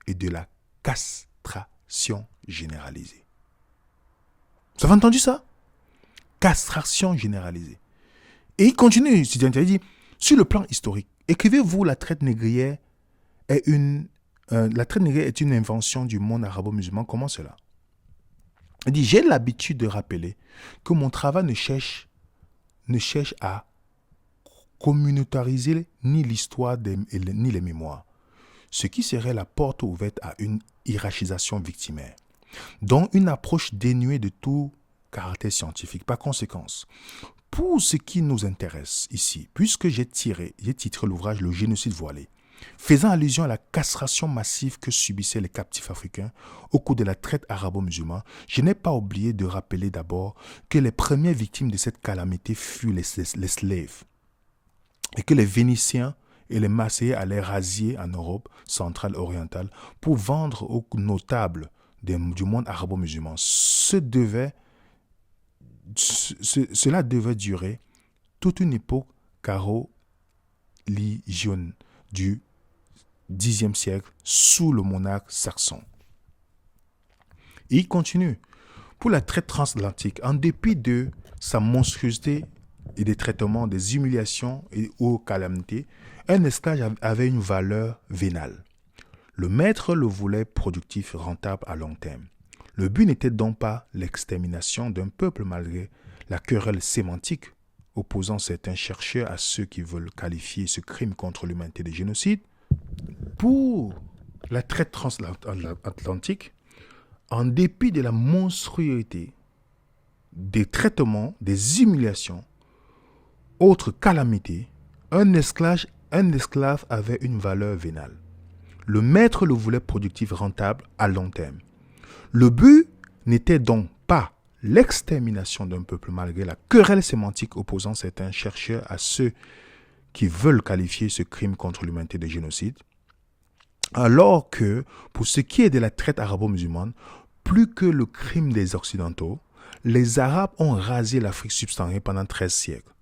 et de la castration généralisée. Vous avez entendu ça? Castration généralisée. Et il continue, il dit, sur le plan historique, écrivez-vous la traite négrière est une invention du monde arabo-musulman. Comment cela? Il dit, j'ai l'habitude de rappeler que mon travail ne cherche à communautariser ni l'histoire ni les mémoires, ce qui serait la porte ouverte à une hiérarchisation victimaire, dont une approche dénuée de tout caractère scientifique. Par conséquent, pour ce qui nous intéresse ici, puisque j'ai titré l'ouvrage Le génocide voilé, faisant allusion à la castration massive que subissaient les captifs africains au cours de la traite arabo-musulmane, je n'ai pas oublié de rappeler d'abord que les premières victimes de cette calamité furent les slaves, et que les Vénitiens et les Marseillais allaient rasier en Europe centrale et orientale pour vendre aux notables du monde arabo-musulman. Cela devait durer toute une époque carolingienne du Xe siècle sous le monarque saxon. Et il continue. Pour la traite transatlantique, en dépit de sa monstruosité et des traitements, des humiliations et aux calamités, un esclave avait une valeur vénale. Le maître le voulait productif, rentable à long terme. Le but n'était donc pas l'extermination d'un peuple malgré la querelle sémantique opposant certains chercheurs à ceux qui veulent qualifier ce crime contre l'humanité de génocide. Pour la traite transatlantique, en dépit de la monstruosité des traitements, des humiliations, autres calamités, un esclave avait une valeur vénale. Le maître le voulait productif, rentable à long terme. Le but n'était donc pas l'extermination d'un peuple malgré la querelle sémantique opposant certains chercheurs à ceux qui veulent qualifier ce crime contre l'humanité de génocide, alors que, pour ce qui est de la traite arabo-musulmane, plus que le crime des Occidentaux, les Arabes ont rasé l'Afrique subsaharienne pendant 13 siècles.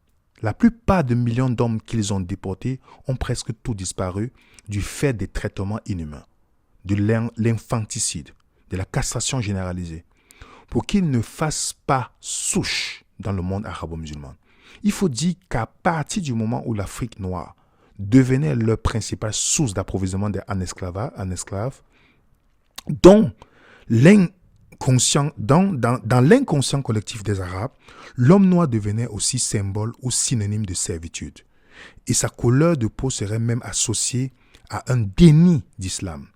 La plupart des millions d'hommes qu'ils ont déportés ont presque tous disparu du fait des traitements inhumains, de l'infanticide, de la castration généralisée, pour qu'ils ne fassent pas souche dans le monde arabo-musulman. Il faut dire qu'à partir du moment où l'Afrique noire devenait leur principale source d'approvisionnement en esclaves, dans l'inconscient collectif des Arabes, l'homme noir devenait aussi symbole ou synonyme de servitude. et sa couleur de peau serait même associée à un déni d'islam,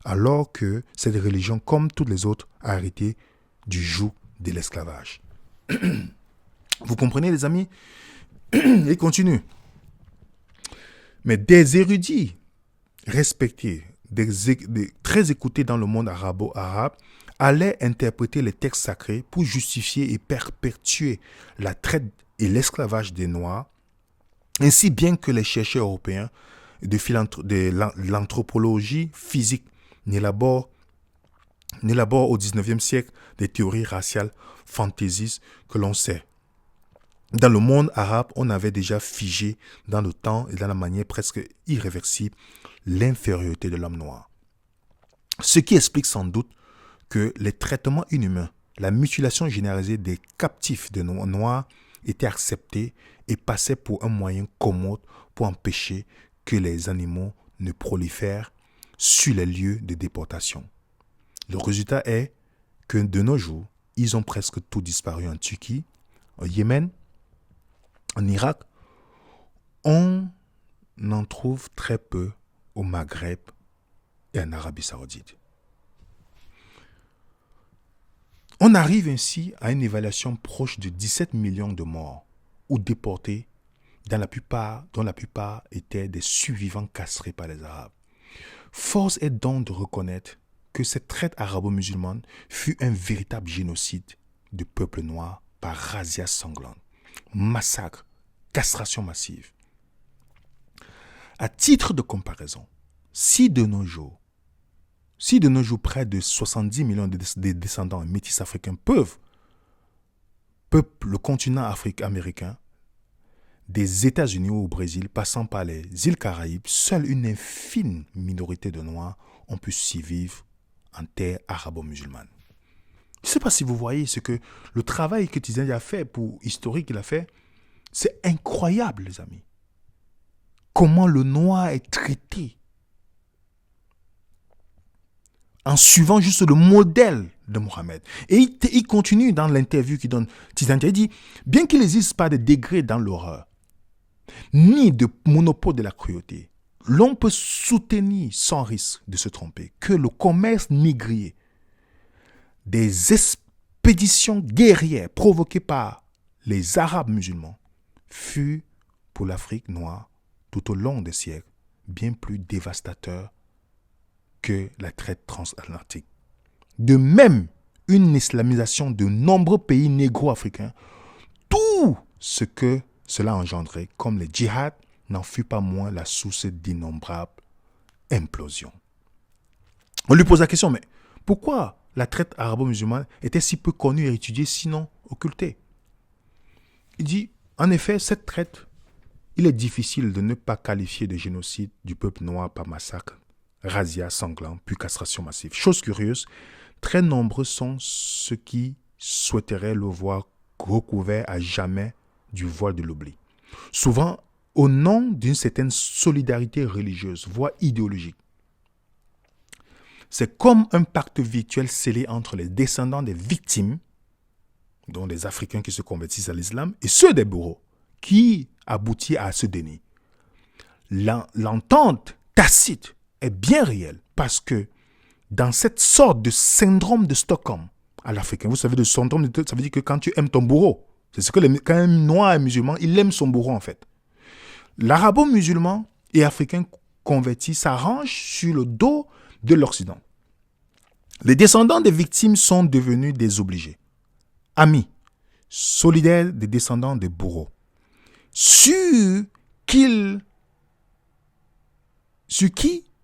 alors que cette religion, comme toutes les autres, a hérité du joug de l'esclavage. Vous comprenez, les amis? Il continue. Mais des érudits respectés, très écoutés dans le monde arabo-arabe, allaient interpréter les textes sacrés pour justifier et perpétuer la traite et l'esclavage des Noirs, ainsi bien que les chercheurs européens de l'anthropologie physique n'élaborent au XIXe siècle des théories raciales fantaisistes que l'on sait. Dans le monde arabe, on avait déjà figé dans le temps et dans la manière presque irréversible l'infériorité de l'homme noir. Ce qui explique sans doute que les traitements inhumains, la mutilation généralisée des captifs de noirs étaient acceptés et passaient pour un moyen commode pour empêcher que les animaux ne prolifèrent sur les lieux de déportation. Le résultat est que de nos jours, ils ont presque tous disparu en Turquie, au Yémen, en Irak. On en trouve très peu au Maghreb et en Arabie Saoudite. On arrive ainsi à une évaluation proche de 17 millions de morts ou déportés, dont la plupart étaient des survivants castrés par les Arabes. Force est donc de reconnaître que cette traite arabo-musulmane fut un véritable génocide du peuple noir par razzia sanglante, massacre, castration massive. À titre de comparaison, si de nos jours près de 70 millions de descendants métis africains peuvent le continent américain, des États-Unis au Brésil, passant par les îles Caraïbes, seule une infime minorité de Noirs ont pu survivre en terre arabo-musulmane. Je ne sais pas si vous voyez ce que le travail que Tiziani a fait, historique qu'il a fait, c'est incroyable, les amis. Comment le noir est traité en suivant juste le modèle de Mohammed. Et il continue dans l'interview qu'il donne. Tiziani, il dit, bien qu'il n'existe pas de degré dans l'horreur, ni de monopole de la cruauté, l'on peut soutenir sans risque de se tromper que le commerce négrier des expéditions guerrières provoquées par les Arabes musulmans fut pour l'Afrique noire tout au long des siècles bien plus dévastateur que la traite transatlantique. De même, une islamisation de nombreux pays négro-africains, tout ce que cela engendrait, comme les djihad, n'en fut pas moins la source d'innombrables implosions. On lui pose la question, mais pourquoi la traite arabo-musulmane était si peu connue et étudiée, sinon occultée? Il dit, en effet, cette traite, il est difficile de ne pas qualifier de génocide du peuple noir par massacre, razzia sanglant, puis castration massive. Chose curieuse, très nombreux sont ceux qui souhaiteraient le voir recouvert à jamais du voile de l'oubli. Souvent, au nom d'une certaine solidarité religieuse, voire idéologique. C'est comme un pacte virtuel scellé entre les descendants des victimes, dont les Africains qui se convertissent à l'islam, et ceux des bourreaux, qui aboutit à ce déni. L'entente tacite est bien réelle, parce que dans cette sorte de syndrome de Stockholm à l'Africain, vous savez, le syndrome, ça veut dire que quand tu aimes ton bourreau, c'est ce que quand un noir est musulman, il aime son bourreau en fait. L'arabo-musulman et africain converti s'arrangent sur le dos de l'Occident. Les descendants des victimes sont devenus des obligés, amis, solidaires des descendants des bourreaux, sur qui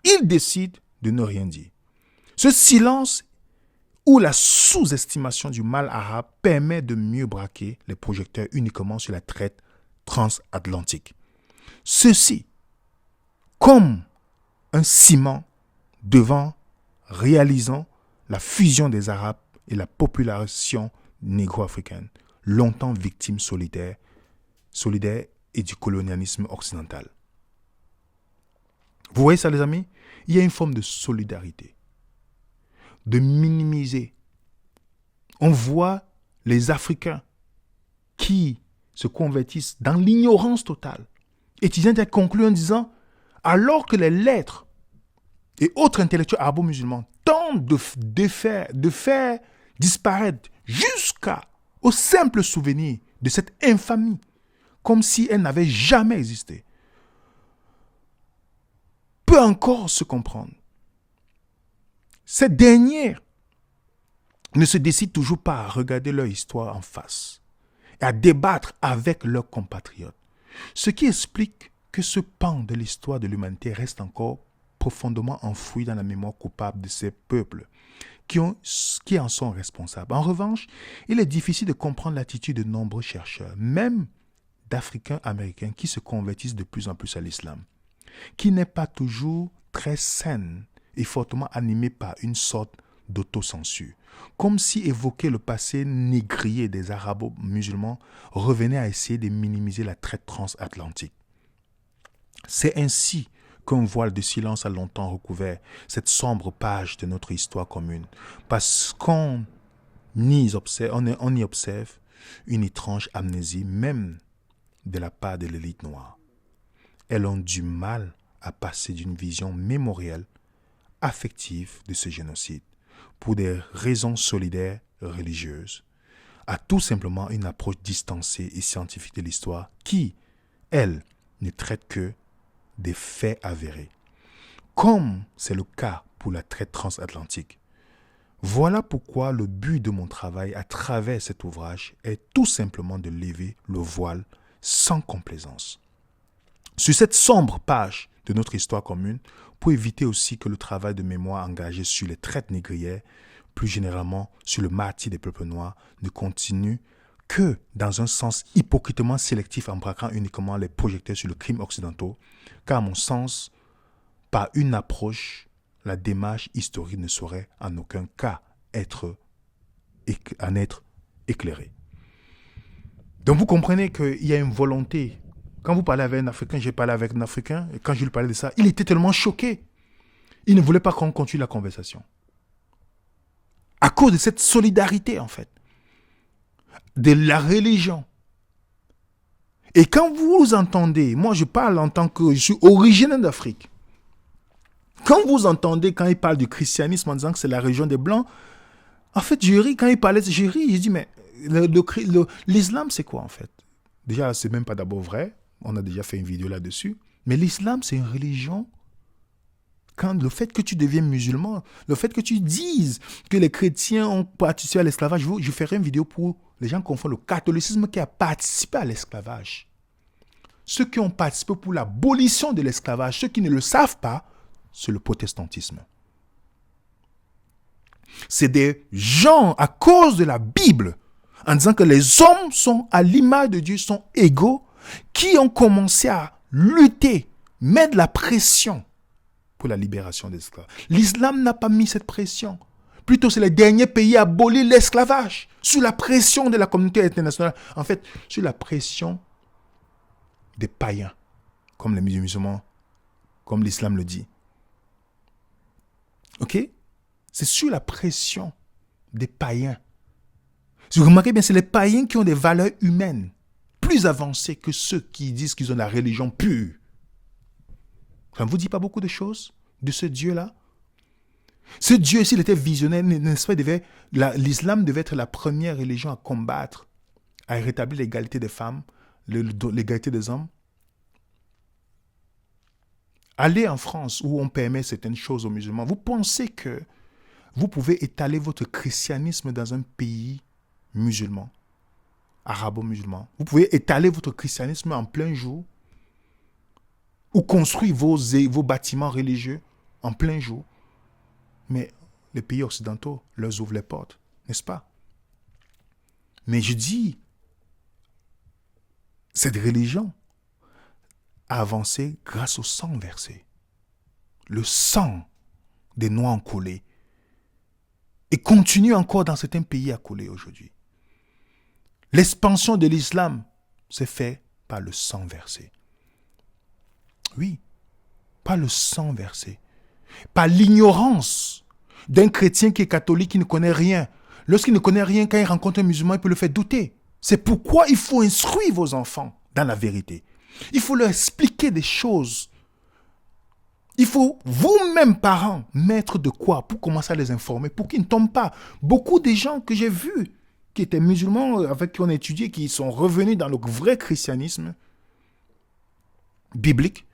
ils décident de ne rien dire. Ce silence ou la sous-estimation du mal arabe permet de mieux braquer les projecteurs uniquement sur la traite transatlantique. Ceci, comme un ciment réalisant la fusion des Arabes et la population négro-africaine, longtemps victime solidaire et du colonialisme occidental. Vous voyez ça, les amis? Il y a une forme de solidarité, de minimiser. On voit les Africains qui se convertissent dans l'ignorance totale, étudiant a conclu en disant, alors que les lettres et autres intellectuels arabo-musulmans tentent de faire disparaître jusqu'au simple souvenir de cette infamie, comme si elle n'avait jamais existé, peut encore se comprendre. Ces dernières ne se décident toujours pas à regarder leur histoire en face et à débattre avec leurs compatriotes. Ce qui explique que ce pan de l'histoire de l'humanité reste encore profondément enfoui dans la mémoire coupable de ces peuples qui en sont responsables. En revanche, il est difficile de comprendre l'attitude de nombreux chercheurs, même d'Africains américains qui se convertissent de plus en plus à l'islam, qui n'est pas toujours très saine et fortement animée par une sorte d'autocensure, comme si évoquer le passé négrier des arabo-musulmans revenait à essayer de minimiser la traite transatlantique. C'est ainsi qu'un voile de silence a longtemps recouvert cette sombre page de notre histoire commune, parce qu'on y observe une étrange amnésie, même de la part de l'élite noire. Elles ont du mal à passer d'une vision mémorielle, affective de ce génocide, pour des raisons solidaires religieuses, à tout simplement une approche distancée et scientifique de l'histoire qui, elle, ne traite que des faits avérés, comme c'est le cas pour la traite transatlantique. Voilà pourquoi le but de mon travail à travers cet ouvrage est tout simplement de lever le voile sans complaisance sur cette sombre page de notre histoire commune, pour éviter aussi que le travail de mémoire engagé sur les traites négrières, plus généralement sur le martyre des peuples noirs, ne continue que dans un sens hypocritement sélectif en braquant uniquement les projecteurs sur le crime occidentaux, car à mon sens, par une approche, la démarche historique ne saurait en aucun cas être éclairée. Donc vous comprenez qu'il y a une volonté. Quand vous parlez avec un Africain, j'ai parlé avec un Africain, et quand je lui parlais de ça, il était tellement choqué. Il ne voulait pas qu'on continue la conversation. À cause de cette solidarité, en fait, de la religion. Et quand vous entendez, moi je parle en tant que je suis originaire d'Afrique. Quand vous entendez, quand il parle du christianisme en disant que c'est la religion des Blancs, en fait, je ris, quand il parlait, je ris, je dis, mais l'islam, c'est quoi en fait? Déjà, c'est même pas d'abord vrai. On a déjà fait une vidéo là-dessus. Mais l'islam, c'est une religion. Quand le fait que tu deviens musulman, le fait que tu dises que les chrétiens ont participé à l'esclavage, je ferai une vidéo pour les gens confondent le catholicisme qui a participé à l'esclavage. Ceux qui ont participé pour l'abolition de l'esclavage, ceux qui ne le savent pas, c'est le protestantisme. C'est des gens, à cause de la Bible, en disant que les hommes sont à l'image de Dieu, sont égaux, qui ont commencé à lutter, mettre la pression pour la libération des esclaves. L'islam n'a pas mis cette pression. Plutôt, c'est les derniers pays à abolir l'esclavage, sous la pression de la communauté internationale. En fait, sous la pression des païens, comme les musulmans, comme l'islam le dit. Ok? C'est sous la pression des païens. Si vous remarquez bien, c'est les païens qui ont des valeurs humaines plus avancées que ceux qui disent qu'ils ont la religion pure. Ça ne vous dit pas beaucoup de choses de ce Dieu-là? Ce Dieu, s'il était visionnaire, n'est-ce pas, l'islam devait être la première religion à combattre, à rétablir l'égalité des femmes, l'égalité des hommes. Allez en France où on permet certaines choses aux musulmans. Vous pensez que vous pouvez étaler votre christianisme dans un pays musulman, arabo-musulman? Vous pouvez étaler votre christianisme en plein jour ou construire vos bâtiments religieux en plein jour. Mais les pays occidentaux leur ouvrent les portes, n'est-ce pas? Mais je dis, cette religion a avancé grâce au sang versé. Le sang des Noirs coulé. Et continue encore dans certains pays à couler aujourd'hui. L'expansion de l'islam s'est faite par le sang versé. Oui, par le sang versé. Par l'ignorance d'un chrétien qui est catholique, qui ne connaît rien. Lorsqu'il ne connaît rien, quand il rencontre un musulman, il peut le faire douter. C'est pourquoi il faut instruire vos enfants dans la vérité. Il faut leur expliquer des choses. Il faut vous-même, parents, mettre de quoi pour commencer à les informer, pour qu'ils ne tombent pas. Beaucoup des gens que j'ai vus, qui étaient musulmans, avec qui on a étudié, qui sont revenus dans le vrai christianisme biblique,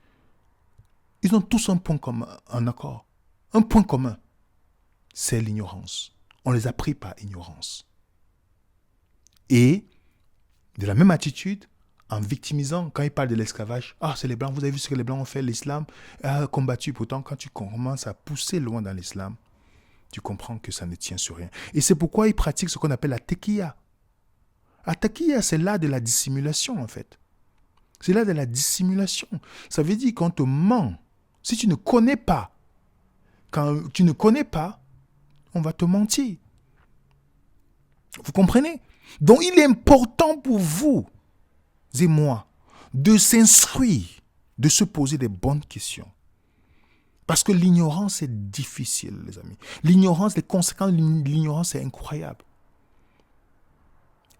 ils ont tous un point commun, un accord. Un point commun, c'est l'ignorance. On les a pris par ignorance. Et de la même attitude, en victimisant, quand ils parlent de l'esclavage, ah, c'est les Blancs, vous avez vu ce que les Blancs ont fait, l'islam a combattu. Pourtant, quand tu commences à pousser loin dans l'islam, tu comprends que ça ne tient sur rien. Et c'est pourquoi ils pratiquent ce qu'on appelle la tequiya. La tequiya, c'est l'art de la dissimulation, en fait. C'est l'art de la dissimulation. Ça veut dire qu'on te ment. Si tu ne connais pas, quand tu ne connais pas, on va te mentir. Vous comprenez? Donc, il est important pour vous et moi de s'instruire, de se poser des bonnes questions. Parce que l'ignorance est difficile, les amis. L'ignorance, les conséquences de l'ignorance, c'est incroyable.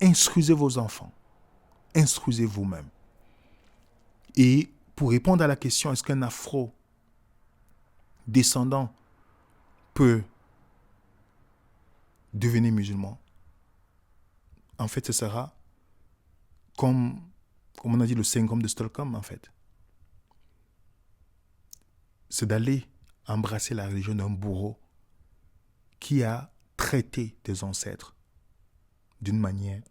Instruisez vos enfants. Instruisez vous-même. Et pour répondre à la question, est-ce qu'un afro-descendant peut devenir musulman? En fait, ce sera comme on a dit, le syndrome de Stockholm, en fait. C'est d'aller embrasser la religion d'un bourreau qui a traité tes ancêtres d'une manière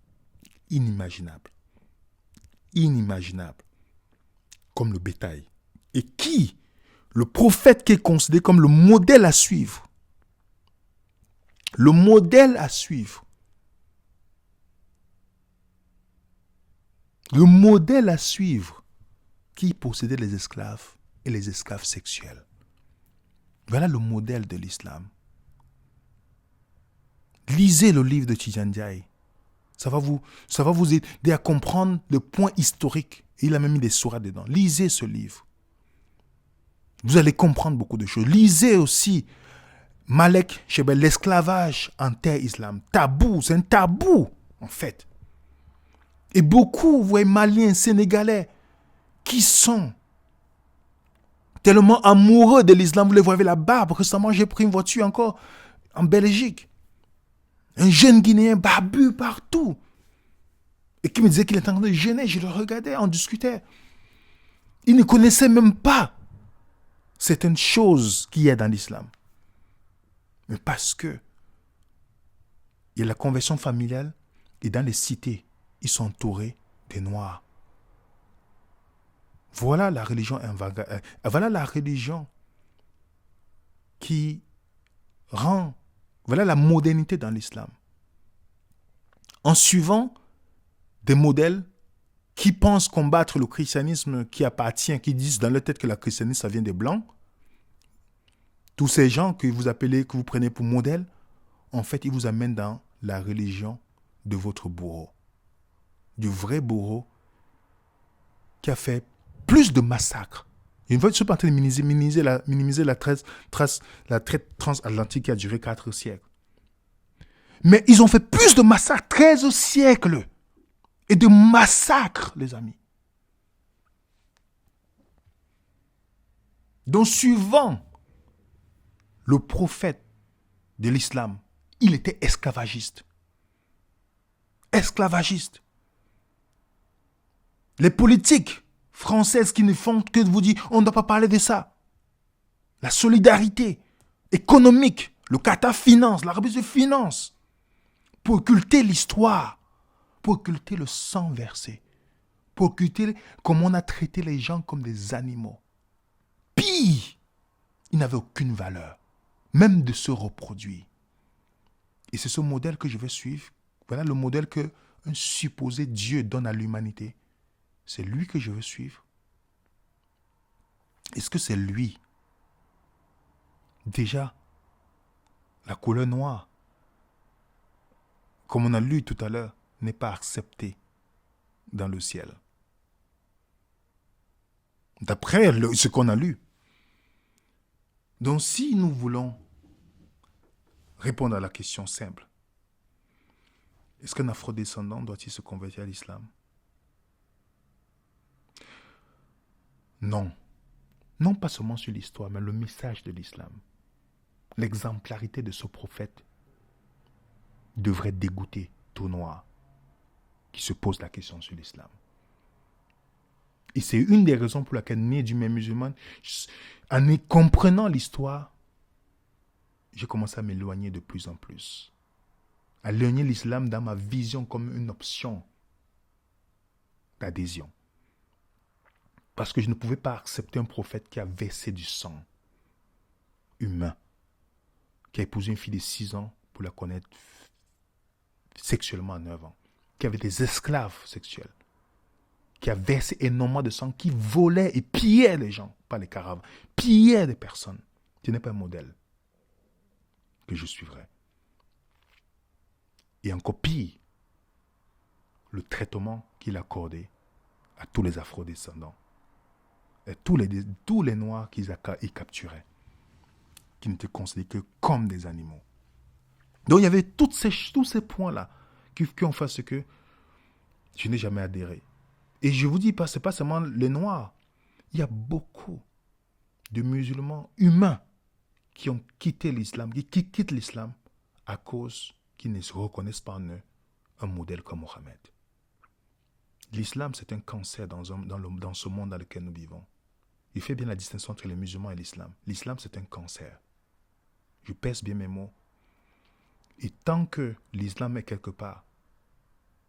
inimaginable. Inimaginable. Comme le bétail. Et qui, le prophète qui est considéré comme le modèle à suivre. Le modèle à suivre. Le modèle à suivre qui possédait les esclaves et les esclaves sexuels. Voilà le modèle de l'islam. Lisez le livre de Tidjane Ndiaye. Ça va vous aider à comprendre le point historique. Et il a même mis des sourates dedans. Lisez ce livre. Vous allez comprendre beaucoup de choses. Lisez aussi Malek Chebel, l'esclavage en terre islam. Tabou, c'est un tabou en fait. Et beaucoup, vous voyez, Maliens, Sénégalais, qui sont tellement amoureux de l'islam, vous les voyez là-bas. Récemment, j'ai pris une voiture encore en Belgique. Un jeune Guinéen barbu partout. Et qui me disait qu'il était en train de jeûner. Je le regardais, on discutait. Il ne connaissait même pas certaines choses qu'il y a dans l'islam. Mais parce que il y a la conversion familiale et dans les cités, ils sont entourés des Noirs. Voilà la religion voilà la religion qui rend, voilà la modernité dans l'islam. En suivant des modèles qui pensent combattre le christianisme qui appartient, qui disent dans leur tête que le christianisme ça vient des Blancs, tous ces gens que vous appelez, que vous prenez pour modèle, en fait, ils vous amènent dans la religion de votre bourreau. Du vrai bourreau qui a fait plus de massacres. Une fois, je ne suis pas en train de minimiser la traite transatlantique qui a duré 4 siècles. Mais ils ont fait plus de massacres, 13 siècles. Et de massacres, les amis. Donc, suivant le prophète de l'islam, il était esclavagiste. Esclavagiste. Les politiques françaises qui ne font que de vous dire on ne doit pas parler de ça. La solidarité économique, le Qatar finance, l'Arabie se finance pour occulter l'histoire, pour occulter le sang versé, pour occulter comment on a traité les gens comme des animaux. Pire, ils n'avaient aucune valeur, même de se reproduire. Et c'est ce modèle que je vais suivre. Voilà le modèle que un supposé Dieu donne à l'humanité. C'est lui que je veux suivre. Est-ce que c'est lui? Déjà, la couleur noire, comme on a lu tout à l'heure, n'est pas acceptée dans le ciel. D'après ce qu'on a lu. Donc si nous voulons répondre à la question simple, est-ce qu'un afrodescendant doit-il se convertir à l'islam? Non. Non pas seulement sur l'histoire, mais le message de l'islam. L'exemplarité de ce prophète devrait dégoûter tout noir qui se pose la question sur l'islam. Et c'est une des raisons pour laquelle, né d'humaine musulmane, en comprenant l'histoire, j'ai commencé à m'éloigner de plus en plus. À éloigner l'islam dans ma vision comme une option d'adhésion. Parce que je ne pouvais pas accepter un prophète qui a versé du sang humain, qui a épousé une fille de 6 ans pour la connaître sexuellement à 9 ans, qui avait des esclaves sexuels, qui a versé énormément de sang, qui volait et pillait les gens, pas les caravanes, pillait des personnes. Ce n'est pas un modèle que je suivrai. Et encore pire, le traitement qu'il accordait à tous les afro-descendants, et tous les noirs qu'ils capturaient, qui n'étaient considérés que comme des animaux. Donc il y avait tous ces points-là qui ont fait ce que je n'ai jamais adhéré. Et je vous dis, ce n'est pas seulement les noirs. Il y a beaucoup de musulmans humains qui ont quitté l'islam, qui quittent l'islam à cause qu'ils ne se reconnaissent pas en eux un modèle comme Mohammed. L'islam, c'est un cancer dans ce monde dans lequel nous vivons. Il fait bien la distinction entre les musulmans et l'islam. L'islam, c'est un cancer. Je pèse bien mes mots. Et tant que l'islam est quelque part,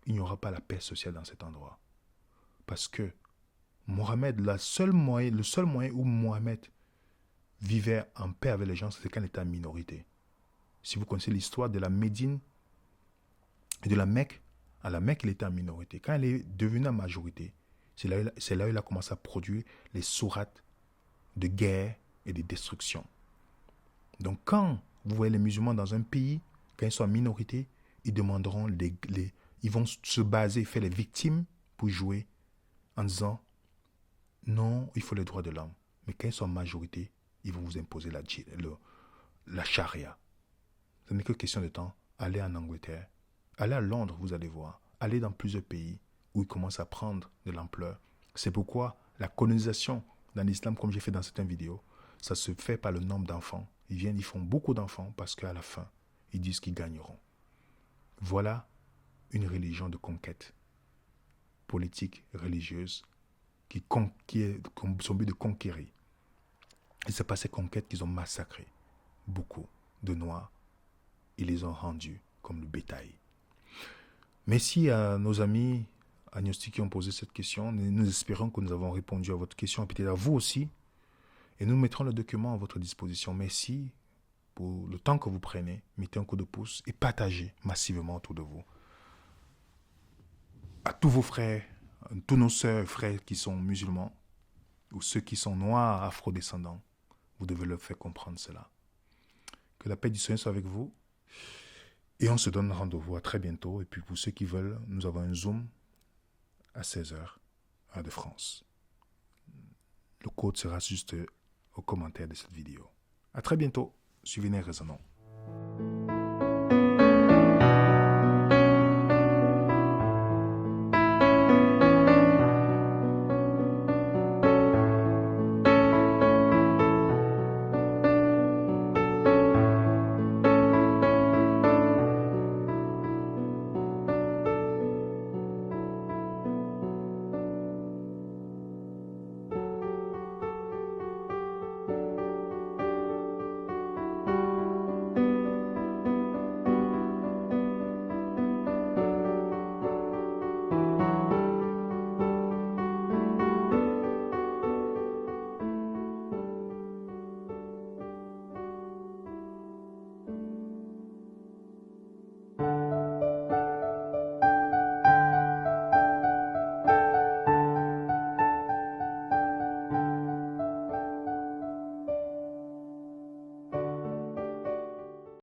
il n'y aura pas la paix sociale dans cet endroit. Parce que Mohammed, le seul moyen où Mohammed vivait en paix avec les gens, c'est quand il était en minorité. Si vous connaissez l'histoire de la Médine et de la Mecque, à la Mecque, il était en minorité. Quand il est devenu en majorité, c'est là où il a commencé à produire les sourates de guerre et de destruction. Donc quand vous voyez les musulmans dans un pays, quand ils sont en minorité, ils demanderont, ils vont se baser, faire les victimes pour jouer en disant non, il faut les droits de l'homme. Mais quand ils sont en majorité, ils vont vous imposer la charia. Ce n'est que question de temps. Allez en Angleterre, allez à Londres, vous allez voir. Allez dans plusieurs pays où ils commencent à prendre de l'ampleur. C'est pourquoi la colonisation dans l'islam, comme j'ai fait dans certaines vidéos, ça se fait par le nombre d'enfants. Ils font beaucoup d'enfants parce qu'à la fin, ils disent qu'ils gagneront. Voilà une religion de conquête politique, religieuse, qui est comme son but de conquérir. Et c'est pas ces conquêtes qu'ils ont massacré beaucoup de Noirs. Ils les ont rendus comme le bétail. Merci à nos amis agnostiques qui ont posé cette question. Nous espérons que nous avons répondu à votre question et peut-être à vous aussi. Et nous mettrons le document à votre disposition. Merci pour le temps que vous prenez. Mettez un coup de pouce et partagez massivement autour de vous. À tous vos frères, à tous nos sœurs et frères qui sont musulmans ou ceux qui sont noirs, afro-descendants, vous devez leur faire comprendre cela. Que la paix du Seigneur soit avec vous. Et on se donne rendez-vous à très bientôt. Et puis pour ceux qui veulent, nous avons un Zoom à 16h, heure de France. Le code sera juste au commentaire de cette vidéo. À très bientôt. Suivez les raisonnants.